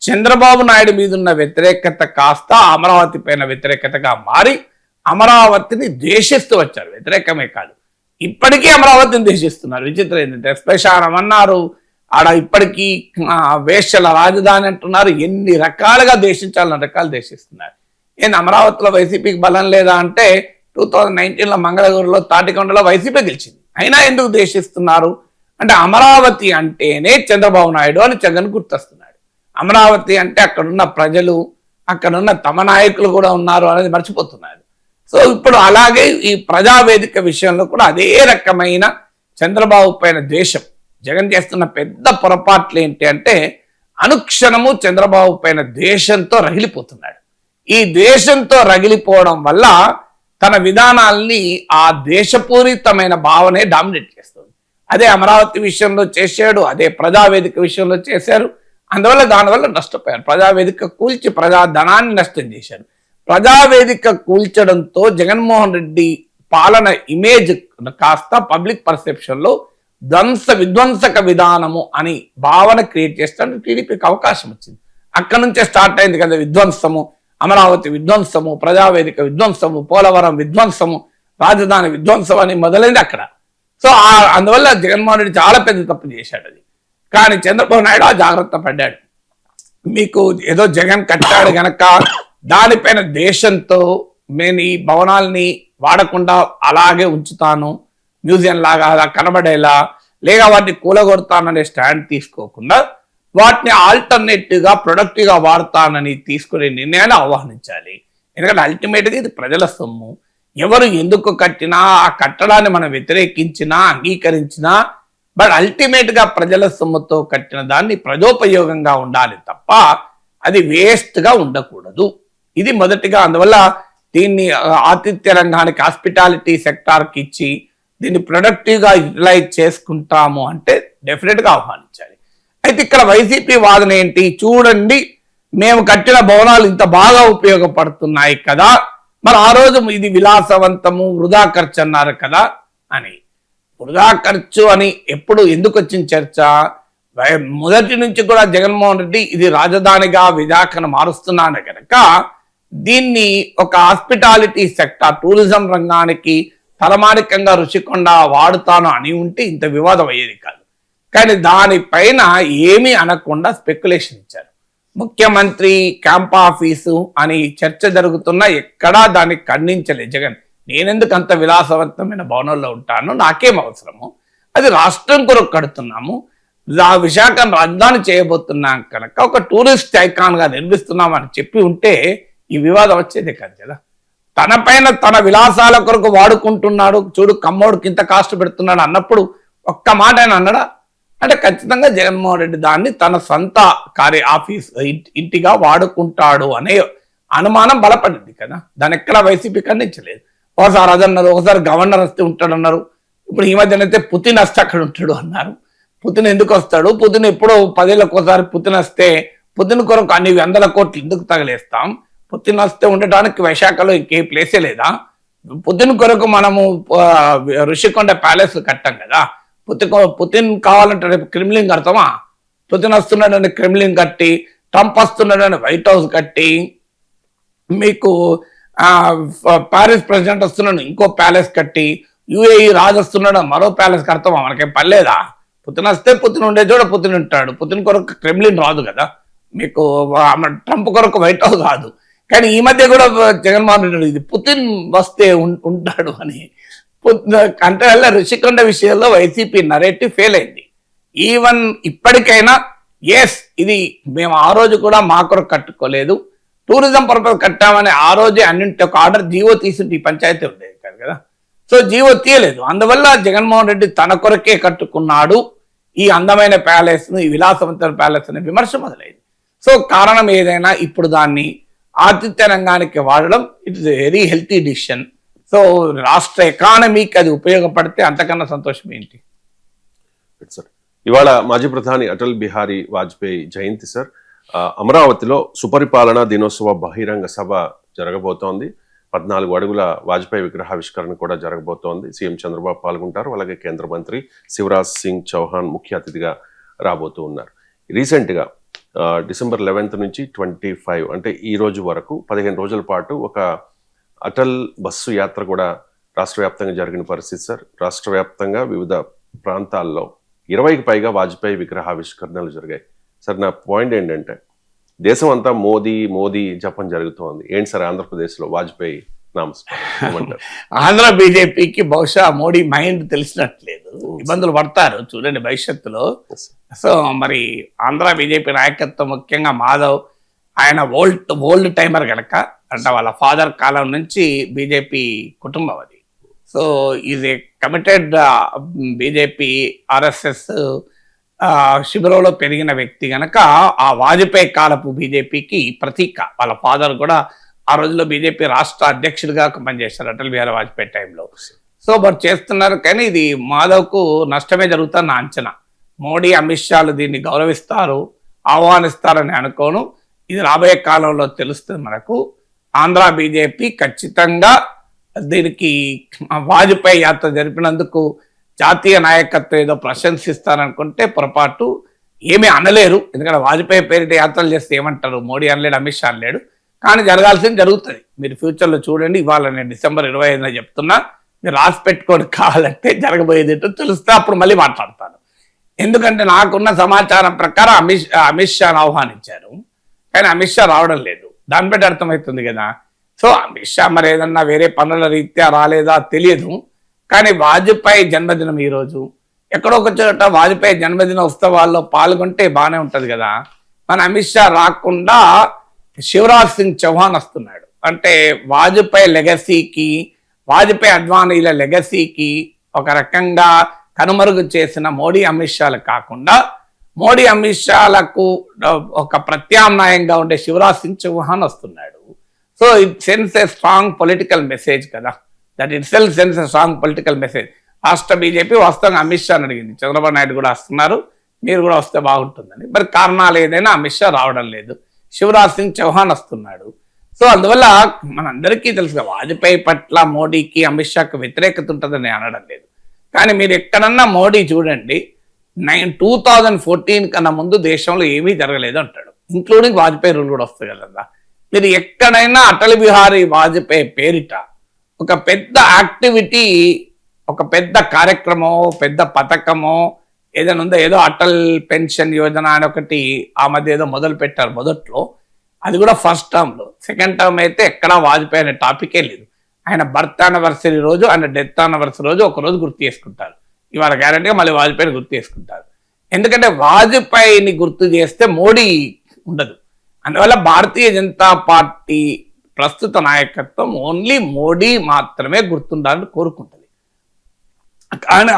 చంద్రబాబు నాయుడు మీద ఉన్న వ్యతిరేకత కాస్త అమరావతి పైన వ్యతిరేకతగా మారి అమరావతిని ద్వేషిస్తూ వచ్చారు. వ్యతిరేకమే కాదు, ఇప్పటికీ అమరావతిని ద్వేషిస్తున్నారు. విచిత్రం ఏంటంటే, శ్మశానం అన్నారు, ఆడ ఇప్పటికీ వేశ్యల రాజధాని అంటున్నారు. ఎన్ని రకాలుగా ద్వేషించాలని రకాలు ద్వేషిస్తున్నారు. ఏంది అమరావతిలో వైసీపీకి బలం లేదా అంటే, 2019లో మంగళగిరిలో తాటికొండలో వైసీపీ గెలిచింది, అయినా ఎందుకు ద్వేషిస్తున్నారు అంటే, అమరావతి అంటేనే చంద్రబాబు నాయుడు అని జగన్ గుర్తొస్తున్నాడు. అమరావతి అంటే అక్కడున్న ప్రజలు, అక్కడున్న తమ నాయకులు కూడా ఉన్నారు అనేది మర్చిపోతున్నారు. సో ఇప్పుడు అలాగే ఈ ప్రజావేదిక విషయంలో కూడా అదే రకమైన చంద్రబాబు పైన ద్వేషం. జగన్ చేస్తున్న పెద్ద పొరపాట్లు ఏంటి అంటే, అనుక్షణము చంద్రబాబు పైన ద్వేషంతో రగిలిపోతున్నాడు. ఈ ద్వేషంతో రగిలిపోవడం వల్ల తన విధానాల్ని ఆ ద్వేషపూరితమైన భావనే డామినేట్ చేస్తుంది. అదే అమరావతి విషయంలో చేశాడు, అదే ప్రజావేదిక విషయంలో చేశారు. అందువల్ల దానివల్ల నష్టపోయారు. ప్రజావేదిక కూల్చి ప్రజాధనాన్ని నష్టం చేశారు. ప్రజావేదిక కూల్చడంతో జగన్మోహన్ రెడ్డి పాలన ఇమేజ్ కాస్త పబ్లిక్ పర్సెప్షన్లో విధ్వంసక విధానము అని భావన క్రియేట్ చేస్తానికి టీడీపీకి అవకాశం వచ్చింది. అక్కడ నుంచే స్టార్ట్ అయింది కదా విధ్వంసము. అమరావతి విధ్వంసము, ప్రజావేదిక విధ్వంసము, పోలవరం విధ్వంసము, రాజధాని విధ్వంసం అని మొదలైంది అక్కడ. సో అందువల్ల జగన్మోహన్ రెడ్డి చాలా పెద్ద తప్పు చేశాడు అది. కానీ చంద్రబాబు నాయుడు ఆ జాగ్రత్త పడ్డాడు. మీకు ఏదో జగన్ కట్టాడు గనక దానిపైన దేశంతో నేను ఈ భవనాల్ని వాడకుండా అలాగే ఉంచుతాను, మ్యూజియం లాగా అలా కనబడేలా, లేక వాటిని కూలగొడతాననే స్టాండ్ తీసుకోకుండా వాటిని ఆల్టర్నేటివ్గా ప్రొడక్టివ్గా వాడతానని తీసుకునే నిర్ణయాన్ని ఆహ్వానించాలి. ఎందుకంటే అల్టిమేట్గా ఇది ప్రజల సొమ్ము. ఎవరు ఎందుకు కట్టినా, ఆ కట్టడాన్ని మనం వ్యతిరేకించినా అంగీకరించినా, బట్ అల్టిమేట్గా ప్రజల సొమ్ముతో కట్టిన దాన్ని ప్రజోపయోగంగా ఉండాలి తప్ప అది వేస్ట్గా ఉండకూడదు. ఇది మొదటిగా. అందువల్ల దీన్ని ఆతిథ్య రంగానికి, హాస్పిటాలిటీ సెక్టార్కి ఇచ్చి దీన్ని ప్రొడక్టివ్గా యూటిలైజ్ చేసుకుంటాము అంటే డెఫినెట్గా ఆహ్వానించాలి. అయితే ఇక్కడ వైసీపీ వాదన ఏంటి? చూడండి, మేము కట్టిన భవనాలు ఇంత బాగా ఉపయోగపడుతున్నాయి కదా, మరి ఆ రోజు ఇది విలాసవంతము, వృధా ఖర్చు అన్నారు కదా అని. వృధా ఖర్చు అని ఎందుకు వచ్చిన చర్చ? మొదటి నుంచి కూడా జగన్మోహన్ రెడ్డి ఇది రాజధానిగా విశాఖను మారుస్తున్నాను కనుక దీన్ని ఒక హాస్పిటాలిటీ సెక్టార్ టూరిజం రంగానికి తలమానికంగా రుషికొండ వాడుతాను అని ఉంటే ఇంత వివాదం అయ్యేది కాదు. కానీ దానిపైన ఏమీ అనకుండా స్పెక్యులేషన్ ఇచ్చారు. ముఖ్యమంత్రి క్యాంప్ ఆఫీసు అని చర్చ జరుగుతున్నా ఎక్కడా దాన్ని ఖండించలేదు జగన్. నేనెందుకు అంత విలాసవంతమైన భవనంలో ఉంటాను, నాకేం అవసరము, అది రాష్ట్రం కొరకు కడుతున్నాము, విశాఖను రాజధాని చేయబోతున్నాం కనుక ఒక టూరిస్ట్ ఐకాన్ గా నిర్మిస్తున్నాం అని చెప్పి ఉంటే ఈ వివాదం వచ్చేదే కాదు కదా. తన పైన తన విలాసాల కొరకు వాడుకుంటున్నాడు, చూడు కమ్మోడికి ఇంత కాస్ట్ పెడుతున్నాడు అన్నప్పుడు ఒక్క మాట ఆయన అన్నాడా అంటే ఖచ్చితంగా జగన్మోహన్ రెడ్డి దాన్ని తన సొంత ఆఫీస్ ఇంటిగా వాడుకుంటాడు అనే అనుమానం బలపడింది కదా. దాని ఎక్కడ వైసీపీ ఖండించలేదు. ఒకసారి అదన్నారు, ఒకసారి గవర్నర్ వస్తే ఉంటాడన్నారు. ఇప్పుడు ఈ మధ్యనైతే పుతిన్ వస్తే అక్కడ ఉంటాడు అన్నారు. పుతిన్ ఎందుకు వస్తాడు, పుతిన్ ఎప్పుడో 10 ఏళ్ళకి ఒకసారి పుతిన్ వస్తే పుతిన్ కొరకు అన్ని 100 కోట్లు ఎందుకు తగిలేస్తాం, పుతిన్ వస్తే ఉండటానికి విశాఖలో ఇంకే ప్లేసే లేదా, పుతిన్ కొరకు మనము ఋషికొండ ప్యాలెస్ కట్టాం కదా, పుతిన్ కావాలంటే రేపు క్రెమ్లిన్ కడతామా, పుతిన్ వస్తున్నాడని క్రెమ్లిన్ కట్టి, ట్రంప్ వస్తున్నాడని వైట్ హౌస్ కట్టి, మీకు పారిస్ ప్రెసిడెంట్ వస్తున్నాడు ఇంకో ప్యాలెస్ కట్టి, యుఏఈ రాజు వస్తున్నాడు మరో ప్యాలెస్ కడతామా, మనకేం పర్లేదా, పుతిన్ వస్తే పుతిన్ ఉండే చోట పుతిన్ ఉంటాడు, పుతిన్ కొరకు క్రెమ్లిన్ రాదు కదా, మీకు ట్రంప్ కొరకు వైట్ హౌస్ రాదు. కానీ ఈ మధ్య కూడా జగన్మోహన్ రెడ్డి ఇది పుతిన్ వస్తే ఉంటాడు అని అంటే వల్ల ఋషికొండ విషయంలో వైసీపీ నరేటివ్ ఫెయిల్ అయింది. ఈవెన్ ఇప్పటికైనా ఎస్ ఇది మేము ఆ రోజు కూడా మా కొరకు కట్టుకోలేదు, టూరిజం పర్పస్ కట్టామని ఆ రోజే అన్నింటి ఒక ఆర్డర్ జీవో తీసుంటే ఈ పంచాయతీ ఉండేది కాదు కదా. సో జీవో తీయలేదు, అందువల్ల జగన్మోహన్ రెడ్డి తన కొరకే కట్టుకున్నాడు ఈ అందమైన ప్యాలెస్ ను, ఈ విలాసవంతమైన ప్యాలెస్ అనే విమర్శ మొదలైంది. సో కారణం ఏదైనా ఇప్పుడు దాన్ని ఆతిథ్య రంగానికి వాడడం it is very healthy decision. So రాష్ట్ర ఎకానమీకి అది ఉపయోగపడితే అంతకన్నా సంతోషం ఏంటి సార్. ఇవాళ మాజీ ప్రధాని అటల్ బిహారీ వాజ్పేయి జయంతి సార్. అమరావతిలో సుపరిపాలన దినోత్సవ బహిరంగ సభ జరగబోతోంది. 14 అడుగుల వాజ్పేయి విగ్రహావిష్కరణ కూడా జరగబోతోంది. సీఎం చంద్రబాబు పాల్గొంటారు, అలాగే కేంద్ర మంత్రి శివరాజ్ సింగ్ చౌహాన్ ముఖ్య అతిథిగా రాబోతూ ఉన్నారు. రీసెంట్గా డిసెంబర్ 11 నుంచి 25 అంటే ఈ రోజు వరకు 15 రోజుల పాటు ఒక అటల్ బస్సు యాత్ర కూడా రాష్ట్ర వ్యాప్తంగా జరిగిన పరిస్థితి సార్. రాష్ట్ర వ్యాప్తంగా వివిధ ప్రాంతాల్లో 20కి పైగా వాజ్పేయి విగ్రహావిష్కరణలు జరిగాయి. సార్ నా పాయింట్ ఏంటంటే దేశం అంతా మోదీ మోదీ జపం జరుగుతోంది, ఏంటి సార్ ఆంధ్రప్రదేశ్లో వాజ్పేయి నామస్మరణ? ఆంధ్ర బీజేపీకి బహుశా మోడీ మైండ్ తెలిసినట్లేదు, ఇబ్బందులు పడతారు చూడండి భవిష్యత్తులో. సో మరి ఆంధ్ర బీజేపీ నాయకత్వం ముఖ్యంగా మాధవ్ ఆయన ఓల్డ్ టైమర్ కనుక, అంటే వాళ్ళ ఫాదర్ కాలం నుంచి బీజేపీ కుటుంబం అది. So is a committed BJP RSS శిబిరంలో పెరిగిన వ్యక్తి గనక ఆ వాజ్పేయి కాలపు బీజేపీకి ప్రతీక. వాళ్ళ ఫాదర్ కూడా ఆ రోజుల్లో బీజేపీ రాష్ట్ర అధ్యక్షుడిగా పనిచేశారు అటల్ బిహారీ వాజ్పేయి టైంలో. సో మరి చేస్తున్నారు, కానీ ఇది మాధవ్కు నష్టమే జరుగుతుంది నా అంచనా. మోడీ అమిత్ షాలు దీన్ని గౌరవిస్తారు, ఆహ్వానిస్తారని అనుకోను. ఇది రాబోయే కాలంలో తెలుస్తుంది మనకు. ఆంధ్ర బీజేపీ ఖచ్చితంగా దీనికి వాజ్పేయి యాత్ర జరిపినందుకు జాతీయ నాయకత్వం ఏదో ప్రశంసిస్తారనుకుంటే పొరపాటు. ఏమీ అనలేరు, ఎందుకంటే వాజ్పేయి పేరిట యాత్రలు చేస్తే ఏమంటారు, మోడీ అనలేడు, అమిత్ షా అనలేడు. కానీ జరగాల్సింది జరుగుతుంది, మీరు ఫ్యూచర్లో చూడండి. ఇవాళ నేను డిసెంబర్ 25న చెప్తున్నా, మీరు రాసి పెట్టుకోండి, కావాలంటే జరగబోయేది ఏంటో తెలిస్తే అప్పుడు మళ్ళీ మాట్లాడతాను. ఎందుకంటే నాకున్న సమాచారం ప్రకారం అమిత్ షాను ఆహ్వానించారు, కానీ అమిత్ షా రావడం లేదు. దాన్ని బట్టి అర్థమవుతుంది కదా. సో అమిత్ షా మరి ఏదన్నా వేరే పనుల రీత్యా రాలేదా తెలియదు, కానీ వాజ్పేయి జన్మదినం ఈరోజు ఎక్కడో ఒక చోట వాజ్పేయి జన్మదిన ఉత్సవాల్లో పాల్గొంటే బాగానే ఉంటుంది కదా. మన అమిత్ షా రాకుండా శివరాజ్ సింగ్ చౌహాన్ వస్తున్నాడు అంటే వాజ్పేయి లెగసీకి, వాజ్పేయి అద్వానీల లెగసీకి ఒక రకంగా కనుమరుగు చేసిన మోడీ అమిత్ షాలు కాకుండా మోడీ అమిత్ షాలకు ఒక ప్రత్యామ్నాయంగా ఉండే శివరాజ్ సింగ్ చౌహాన్ వస్తున్నాడు. So it sense a strong political message కదా, that itself sense a strong political message. రాష్ట్ర బీజేపీ వాస్తవంగా అమిత్ షాని అడిగింది, చంద్రబాబు నాయుడు కూడా వస్తున్నారు, మీరు కూడా వస్తే బాగుంటుందని. మరి కారణాలు ఏదైనా అమిత్ షా రావడం లేదు, శివరాజ్ సింగ్ చౌహాన్ వస్తున్నాడు. సో అందువల్ల మనందరికీ తెలుసుగా వాజ్పేయి పట్ల మోడీకి అమిత్ షాకి వ్యతిరేకత ఉంటుందని అనడం లేదు. కానీ మీరు ఎక్కడన్నా మోడీ చూడండి, 2014 కన్నా ముందు దేశంలో ఏమీ జరగలేదు అంటాడు, ఇంక్లూడింగ్ వాజ్పేయి రూల్ కూడా వస్తుంది కదా. మీరు ఎక్కడైనా అటల్ బిహారీ వాజ్పేయి పేరిట ఒక పెద్ద యాక్టివిటీ, ఒక పెద్ద కార్యక్రమం, పెద్ద పథకమో ఏదైనా ఉందో, ఏదో అటల్ పెన్షన్ యోజన అని ఒకటి ఆ మధ్య ఏదో మొదలు పెట్టారు మొదట్లో, అది కూడా ఫస్ట్ టర్మ్లో. సెకండ్ టర్మ్ అయితే ఎక్కడా వాజ్పేయి అనే టాపికే లేదు. ఆయన బర్త్ యానివర్సరీ రోజు, ఆయన డెత్ యానివర్సరీ రోజు ఒక రోజు గుర్తు చేసుకుంటారు. ఇవాళ గ్యారంటీగా మళ్ళీ వాజ్పేయిని గుర్తు చేసుకుంటారు. ఎందుకంటే వాజ్పేయిని గుర్తు చేస్తే మోడీ ఉండదు. అందువల్ల భారతీయ జనతా పార్టీ ప్రస్తుత నాయకత్వం ఓన్లీ మోడీ మాత్రమే గుర్తుండాలని కోరుకుంటుంది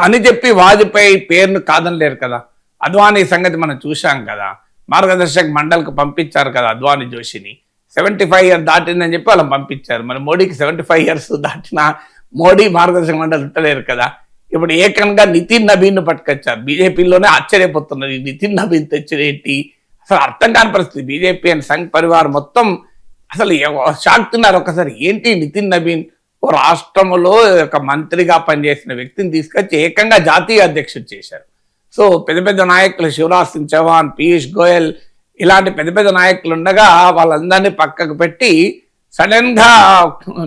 అని చెప్పి వాజ్పేయి పేరును కాదనలేరు కదా. అద్వానీ సంగతి మనం చూశాం కదా, మార్గదర్శక్ మండలికి పంపించారు కదా అద్వానీ జోషిని. 75 ఇయర్స్ దాటిందని చెప్పి వాళ్ళని పంపించారు. మరి మోడీకి 75 ఇయర్స్ దాటిన మోడీ మార్గదర్శక మండలి ఉంటలేరు కదా. ఇప్పుడు ఏకంగా నితిన్ నబీన్ పట్టుకొచ్చారు. బీజేపీలోనే ఆశ్చర్యపోతున్నారు, నితిన్ నబీన్ తెచ్చినేంటి, అసలు అర్థం కాని పరిస్థితి. బీజేపీ అండ్ సంఘ్ పరివార్ మొత్తం అసలు షాక్ తిన్నారు ఒకసారి. ఏంటి నితిన్ నబీన్ ఓ రాష్ట్రంలో ఒక మంత్రిగా పనిచేసిన వ్యక్తిని తీసుకొచ్చి ఏకంగా జాతీయ అధ్యక్షుడు చేశారు. సో పెద్ద పెద్ద నాయకులు శివరాజ్ సింగ్ చౌహాన్, పీయూష్ గోయల్ ఇలాంటి పెద్ద పెద్ద నాయకులు ఉండగా వాళ్ళందరినీ పక్కకు పెట్టి సడన్ గా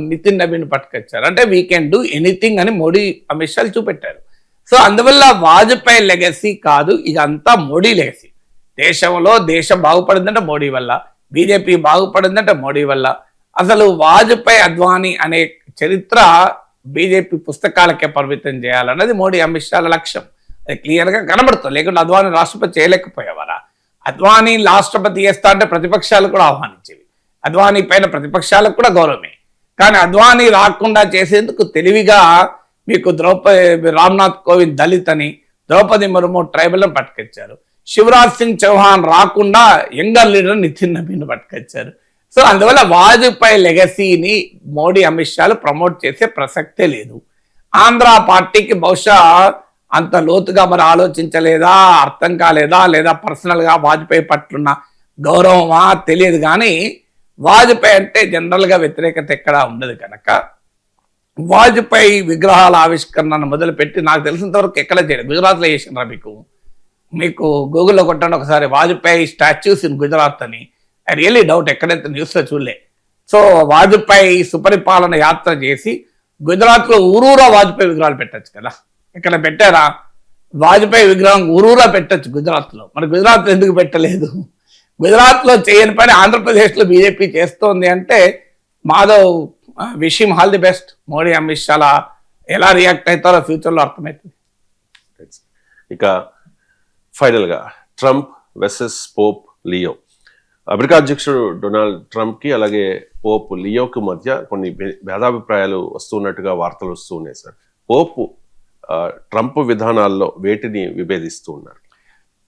నితిన్ నబీన్ పట్టుకొచ్చారు. అంటే వీ కెన్ డూ ఎనీథింగ్ అని మోడీ, అమిత్ షాలు చూపెట్టారు. సో అందువల్ల వాజ్పేయి లెగసీ కాదు, ఇదంతా మోడీ లెగసీ. దేశంలో దేశం బాగుపడిందంటే మోడీ వల్ల, బీజేపీ బాగుపడిందంటే మోడీ వల్ల. అసలు వాజ్పేయి అద్వానీ అనే చరిత్ర బీజేపీ పుస్తకాలకే పరిమితం చేయాలన్నది మోడీ, అమిత్ షాల లక్ష్యం. అది క్లియర్ గా కనబడుతుంది. లేకుంటే అద్వానీ రాష్ట్రపతి చేయలేకపోయేవారా? అద్వానీ రాష్ట్రపతి చేస్తా అంటే ప్రతిపక్షాలు కూడా ఆహ్వానించేవి. అద్వానీ పైన ప్రతిపక్షాలకు కూడా గౌరవమే. కానీ అద్వానీ రాకుండా చేసేందుకు తెలివిగా మీకు రామ్నాథ్ కోవింద్ దళిత్ అని, ద్రౌపది ముర్ము ట్రైబల్ అని పట్టుకొచ్చారు. శివరాజ్ సింగ్ చౌహాన్ రాకుండా యంగర్ లీడర్ నితిన్ నబీన్ పట్టుకొచ్చారు. సో అందువల్ల వాజ్పేయి లెగసీని మోడీ, అమిత్ షాలు ప్రమోట్ చేసే ప్రసక్తే లేదు. ఆంధ్ర పార్టీకి బహుశా అంత లోతుగా మరి ఆలోచించలేదా, అర్థం కాలేదా, లేదా పర్సనల్ గా వాజ్పేయి పట్లున్న గౌరవమా తెలియదు. కానీ వాజ్పేయి అంటే జనరల్ గా వ్యతిరేకత ఎక్కడా ఉండదు కనుక వాజ్పేయి విగ్రహాల ఆవిష్కరణను మొదలుపెట్టి నాకు తెలిసినంత వరకు ఎక్కడ చేయలేదు. గుజరాత్లో చేసినారా? మీకు గూగుల్లో కొట్టండి ఒకసారి వాజ్పేయి స్టాచ్యూస్ ఇన్ గుజరాత్ అని. ఐ రియలీ డౌట్ ఎక్కడైతే న్యూస్లో చూడలే. సో వాజ్పేయి సుపరిపాలన యాత్ర చేసి గుజరాత్లో ఊరూరా వాజ్పేయి విగ్రహాలు పెట్టచ్చు కదా. ఇక్కడ పెట్టారా? వాజ్పేయి విగ్రహం ఊరూరా పెట్టచ్చు గుజరాత్లో. మరి గుజరాత్లో ఎందుకు పెట్టలేదు? గుజరాత్లో చేయని పని ఆంధ్రప్రదేశ్లో బీజేపీ చేస్తోంది అంటే మాధవ్ విషయం all the best. Modi, Amit Shah ఎలా రియాక్ట్ అవుతారో ఫ్యూచర్లో అర్థమవుతుంది. ఇక ఫైనల్ గా Trump versus Pope Leo. America అధ్యక్షుడు డొనాల్డ్ ట్రంప్ కి అలాగే పోప్ లియోకి మధ్య కొన్ని భేదాభిప్రాయాలు వస్తున్నట్టుగా వార్తలు వస్తూ ఉన్నాయి సార్. పోప్ ట్రంప్ విధానాల్లో వేటిని విభేదిస్తూ ఉన్నారు?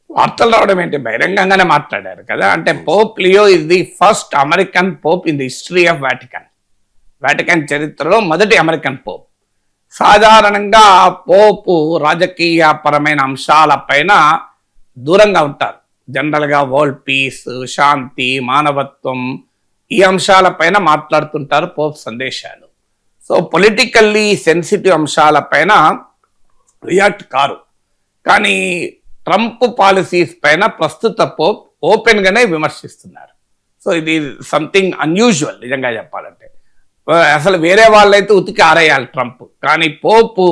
వార్తలు రావడం ఏంటి, బహిరంగంగానే మాట్లాడారు కదా. అంటే Pope Leo is the first American Pope in the history of Vatican. Vatican చరిత్రలో మొదటి అమెరికన్ పోప్. సాధారణంగా పోపు రాజకీయ పరమైన అంశాల పైన దూరంగా ఉంటారు. జనరల్గా వరల్డ్ పీస్, శాంతి, మానవత్వం ఈ అంశాల పైన మాట్లాడుతుంటారు పోప్ సందేశాలు. సో పొలిటికల్లీ సెన్సిటివ్ అంశాల పైన రియాక్ట్ కారు. కానీ ట్రంప్ పాలసీస్ పైన ప్రస్తుత పోప్ ఓపెన్ గానే విమర్శిస్తున్నారు. సో ఇది సంథింగ్ అన్యూజువల్ నిజంగా చెప్పాలంటే. అసలు వేరే వాళ్ళైతే ఉతికి ఆరేయాలి ట్రంప్, కానీ పోపు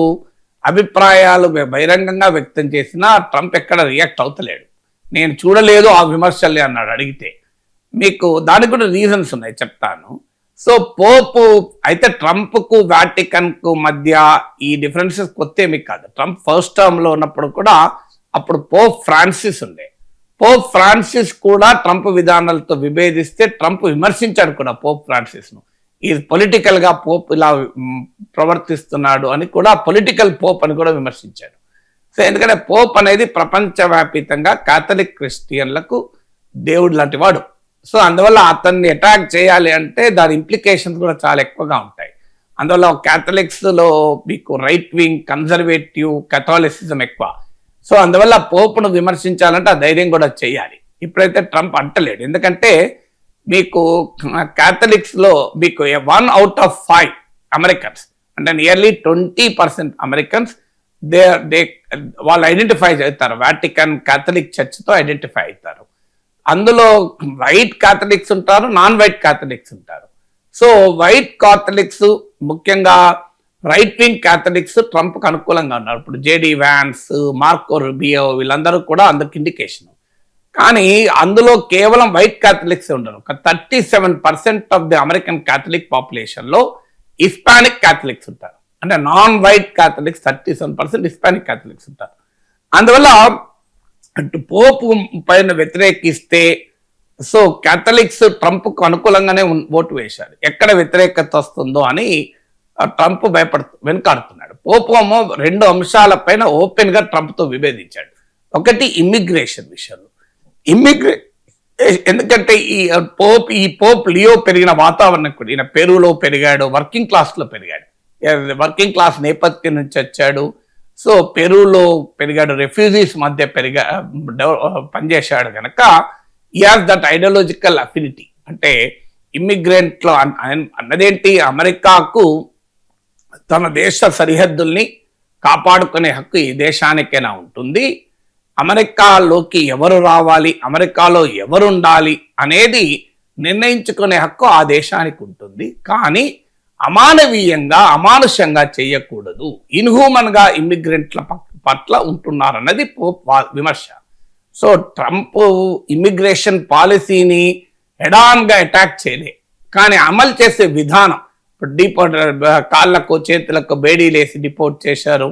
అభిప్రాయాలు బహిరంగంగా వ్యక్తం చేసినా ట్రంప్ ఎక్కడ రియాక్ట్ అవుతలేడు. నేను చూడలేదు ఆ విమర్శల్ని అన్నాడు అడిగితే. మీకు దానికి కూడా రీజన్స్ ఉన్నాయి, చెప్తాను. సో పోపు అయితే ట్రంప్కు వాటికన్కు మధ్య ఈ డిఫరెన్సెస్ కొత్త ఏమి కాదు. ట్రంప్ ఫస్ట్ టర్మ్లో ఉన్నప్పుడు కూడా అప్పుడు పోప్ ఫ్రాన్సిస్ ఉండే. పోప్ ఫ్రాన్సిస్ కూడా ట్రంప్ విధానాలతో విభేదిస్తే ట్రంప్ విమర్శించాడు కూడా పోప్ ఫ్రాన్సిస్ను. ఈ పొలిటికల్గా పోప్ ఇలా ప్రవర్తిస్తున్నాడు అని కూడా, పొలిటికల్ పోప్ అని కూడా విమర్శించాడు. సో ఎందుకంటే పోప్ అనేది ప్రపంచవ్యాపితంగా కాథలిక్ క్రిస్టియన్లకు దేవుడు లాంటి వాడు. సో అందువల్ల అతన్ని అటాక్ చేయాలి అంటే దాని ఇంప్లికేషన్స్ కూడా చాలా ఎక్కువగా ఉంటాయి. అందువల్ల క్యాథలిక్స్లో మీకు రైట్ వింగ్, కన్జర్వేటివ్, కథోలిసిజం ఎక్కువ. సో అందువల్ల పోపును విమర్శించాలంటే ఆ ధైర్యం కూడా చేయాలి. ఇప్పుడైతే ట్రంప్ అంటలేడు, ఎందుకంటే మీకు క్యాథలిక్స్లో మీకు 1 out of 5 అమెరికన్స్ అంటే నియర్లీ 20% అమెరికన్స్ వాళ్ళు ఐడెంటిఫై అవుతారు, వాటికన్ క్యాథలిక్ చర్చ్తో ఐడెంటిఫై అవుతారు. అందులో వైట్ క్యాథలిక్స్ ఉంటారు, నాన్ వైట్ క్యాథలిక్స్ ఉంటారు. సో వైట్ క్యాథలిక్స్ ముఖ్యంగా రైట్ వింగ్ క్యాథలిక్స్ ట్రంప్కి అనుకూలంగా ఉన్నారు. ఇప్పుడు జేడి వ్యాన్స్, మార్కో రుబియో వీళ్ళందరూ కూడా అందుకు ఇండికేషన్. కానీ అందులో కేవలం వైట్ క్యాథలిక్స్ ఉండరు. ఒక 37% ఆఫ్ ది అమెరికన్ క్యాథలిక్ పాపులేషన్లో హిస్పానిక్ క్యాథలిక్స్ ఉంటారు. అంటే non white Catholics 37% Hispanic Catholics ఉంటారు. అందువల్ల అటు పోపు పైన వ్యతిరేకిస్తే సో క్యాథలిక్స్ ట్రంప్కు అనుకూలంగానే ఓటు వేశారు. ఎక్కడ వ్యతిరేకత వస్తుందో అని ట్రంప్ వెనుకాడుతున్నాడు. పోపు ఏమో 2 అంశాలపైన ఓపెన్ గా ట్రంప్తో విభేదించాడు. ఒకటి ఇమ్మిగ్రేషన్ విషయంలో. ఎందుకంటే ఈ పోప్ లియో పెరిగిన వాతావరణం కూడా, ఈయన పెరూలో పెరిగాడు, వర్కింగ్ క్లాస్ లో పెరిగాడు, వర్కింగ్ క్లాస్ నేపథ్యం నుంచి వచ్చాడు. సో పెరూలో పెరిగాడు, రెఫ్యూజీస్ మధ్య పనిచేశాడు కనుక ఈ హాజ్ దట్ ఐడియాలజికల్ అఫినిటీ. అంటే ఇమ్మిగ్రెంట్లో అన్నదేంటి, అమెరికాకు తన దేశ సరిహద్దుల్ని కాపాడుకునే హక్కు ఈ దేశానికైనా ఉంటుంది. అమెరికాలోకి ఎవరు రావాలి, అమెరికాలో ఎవరు ఉండాలి అనేది నిర్ణయించుకునే హక్కు ఆ దేశానికి ఉంటుంది. కానీ అమానవీయంగా, అమానుషంగా చేయకూడదు. ఇన్హ్యూమన్ గా ఇమ్మిగ్రెంట్ల పట్ల ఉంటున్నారన్నది విమర్శ. సో ట్రంప్ ఇమ్మిగ్రేషన్ పాలసీని హెడాన్ గా అటాక్ చేయలే, కానీ అమలు చేసే విధానం, డిపోర్ట్ కాళ్ళకు చేతులకు బేడీలేసి డిపోర్ట్ చేశారు,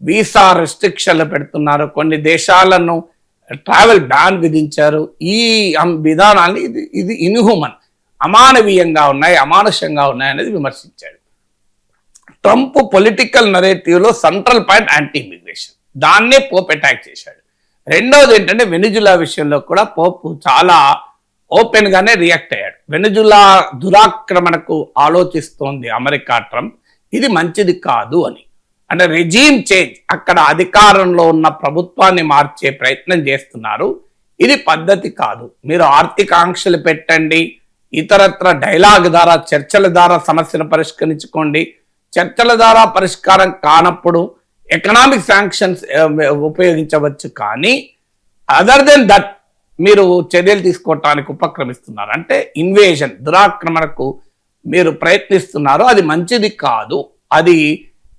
వీసా రెస్ట్రిక్షన్లు పెడుతున్నారు, కొన్ని దేశాలను ట్రావెల్ బ్యాన్ విధించారు. ఈ విధానాన్ని ఇది ఇన్హ్యూమన్, అమానవీయంగా ఉన్నాయి, అమానుషంగా ఉన్నాయి అనేది విమర్శించాడు. ట్రంప్ పొలిటికల్ నరేటివ్ లో సెంట్రల్ పాయింట్ యాంటీ ఇమిగ్రేషన్, దాన్నే పోప్ అటాక్ చేశాడు. రెండవది ఏంటంటే వెనిజులా విషయంలో కూడా పోప్ చాలా ఓపెన్ గానే రియాక్ట్ అయ్యాడు. వెనిజులా దురాక్రమణకు ఆలోచిస్తోంది అమెరికా ట్రంప్, ఇది మంచిది కాదు అని. అంటే రెజీమ్ చేంజ్, అక్కడ అధికారంలో ఉన్న ప్రభుత్వాన్ని మార్చే ప్రయత్నం చేస్తున్నారు, ఇది పద్ధతి కాదు. మీరు ఆర్థిక ఆంక్షలు పెట్టండి, ఇతరత్ర డైలాగ్ ద్వారా, చర్చల ద్వారా సమస్యను పరిష్కరించుకోండి. చర్చల ద్వారా పరిష్కారం కానప్పుడు ఎకనామిక్ శాంక్షన్స్ ఉపయోగించవచ్చు. కానీ అదర్ దెన్ దట్ మీరు చర్యలు తీసుకోవటానికి ఉపక్రమిస్తున్నారు, అంటే ఇన్వేజన్, దురాక్రమణకు మీరు ప్రయత్నిస్తున్నారు, అది మంచిది కాదు.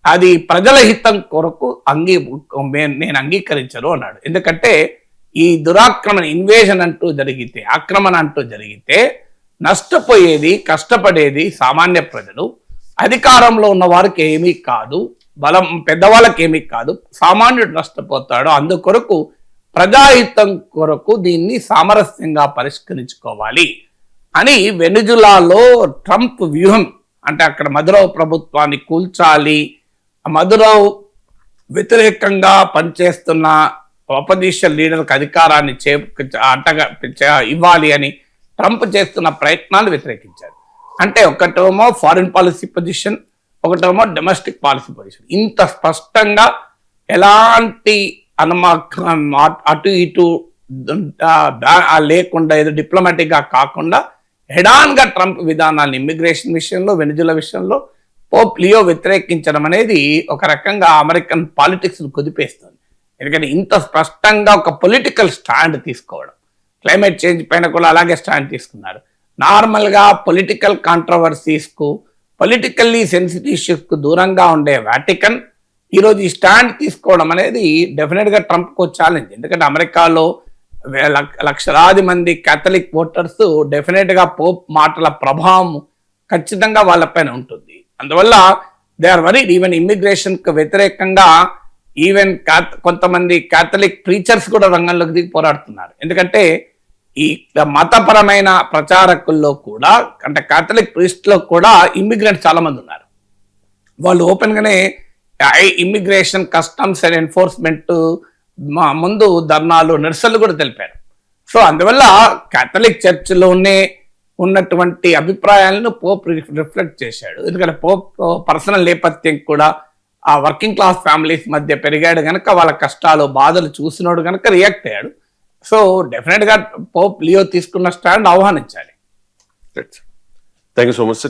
అది ప్రజల హితం కొరకు నేను అంగీకరించను అన్నాడు. ఎందుకంటే ఈ దురాక్రమణ, ఇన్వేజన్ అంటూ జరిగితే, ఆక్రమణ అంటూ జరిగితే నష్టపోయేది, కష్టపడేది సామాన్య ప్రజలు. అధికారంలో ఉన్న వారికి ఏమీ కాదు, బలం పెద్దవాళ్ళకి ఏమీ కాదు, సామాన్యుడు నష్టపోతాడు. అందుకొరకు ప్రజాహితం కొరకు దీన్ని సామరస్యంగా పరిష్కరించుకోవాలి అని వెనిజులాలో ట్రంప్ వ్యూహం. అంటే అక్కడ మదురో ప్రభుత్వాన్ని కూల్చాలి, మదురో వ్యతిరేకంగా పనిచేస్తున్న ఆపోజిషన్ లీడర్కి అధికారాన్ని ఇవ్వాలి అని ట్రంప్ చేస్తున్న ప్రయత్నాలు వ్యతిరేకించారు. అంటే ఒకటేమో ఫారిన్ పాలసీ పొజిషన్, ఒకటేమో డొమెస్టిక్ పాలసీ పొజిషన్. ఇంత స్పష్టంగా ఎలాంటి అటు ఇటు లేకుండా, ఏదో డిప్లొమాటిక్ గా కాకుండా హెడాన్ గా ట్రంప్ విధానాన్ని ఇమ్మిగ్రేషన్ విషయంలో, వెనిజులా విషయంలో పోప్ లియో వ్యతిరేకించడం అనేది ఒక రకంగా అమెరికన్ పాలిటిక్స్ ను కుదిపేస్తుంది. ఎందుకంటే ఇంత స్పష్టంగా ఒక పొలిటికల్ స్టాండ్ తీసుకోవడం, క్లైమేట్ చేంజ్ పైన కూడా అలాగే స్టాండ్ తీసుకున్నారు. నార్మల్ గా పొలిటికల్ కాంట్రవర్సీస్ కు, పొలిటికల్లీ సెన్సిటివ్ ఇష్యూస్ కు దూరంగా ఉండే వాటికన్ ఈరోజు ఈ స్టాండ్ తీసుకోవడం అనేది డెఫినెట్ గా ట్రంప్ కు ఛాలెంజ్. ఎందుకంటే అమెరికాలో లక్షలాది మంది కేథలిక్ ఓటర్స్ డెఫినెట్ గా పోప్ మాటల ప్రభావం ఖచ్చితంగా వాళ్ళపైన ఉంటుంది. అందువల్ల they are worried. Even immigration కు వ్యతిరేకంగా ఈవెన్ కొంతమంది కేథలిక్ ప్రీచర్స్ కూడా రంగంలోకి దిగి పోరాడుతున్నారు. ఎందుకంటే ఈ మతపరమైన ప్రచారకుల్లో కూడా, అంటే కేథలిక్ ప్రీస్ట్లో కూడా ఇమ్మిగ్రెంట్స్ చాలా మంది ఉన్నారు. వాళ్ళు ఓపెన్ గానే ఇమ్మిగ్రేషన్, కస్టమ్స్ అండ్ ఎన్ఫోర్స్మెంట్ ముందు ధర్నాలు, నిరసనలు కూడా తెలిపారు. సో అందువల్ల కేథలిక్ చర్చిలోనే ఉన్నటువంటి అభిప్రాయాలను పోప్ రిఫ్లెక్ట్ చేశాడు. ఎందుకంటే పోప్ పర్సనల్ నేపథ్యం కూడా ఆ వర్కింగ్ క్లాస్ ఫ్యామిలీస్ మధ్య పెరిగాడు కనుక, వాళ్ళ కష్టాలు, బాధలు చూసినోడు కనుక రియాక్ట్ అయ్యాడు. సో డెఫినెట్ గా పోప్ లియో తీసుకున్న స్టాండ్ ఆహ్వానించాలి. Thank you so much.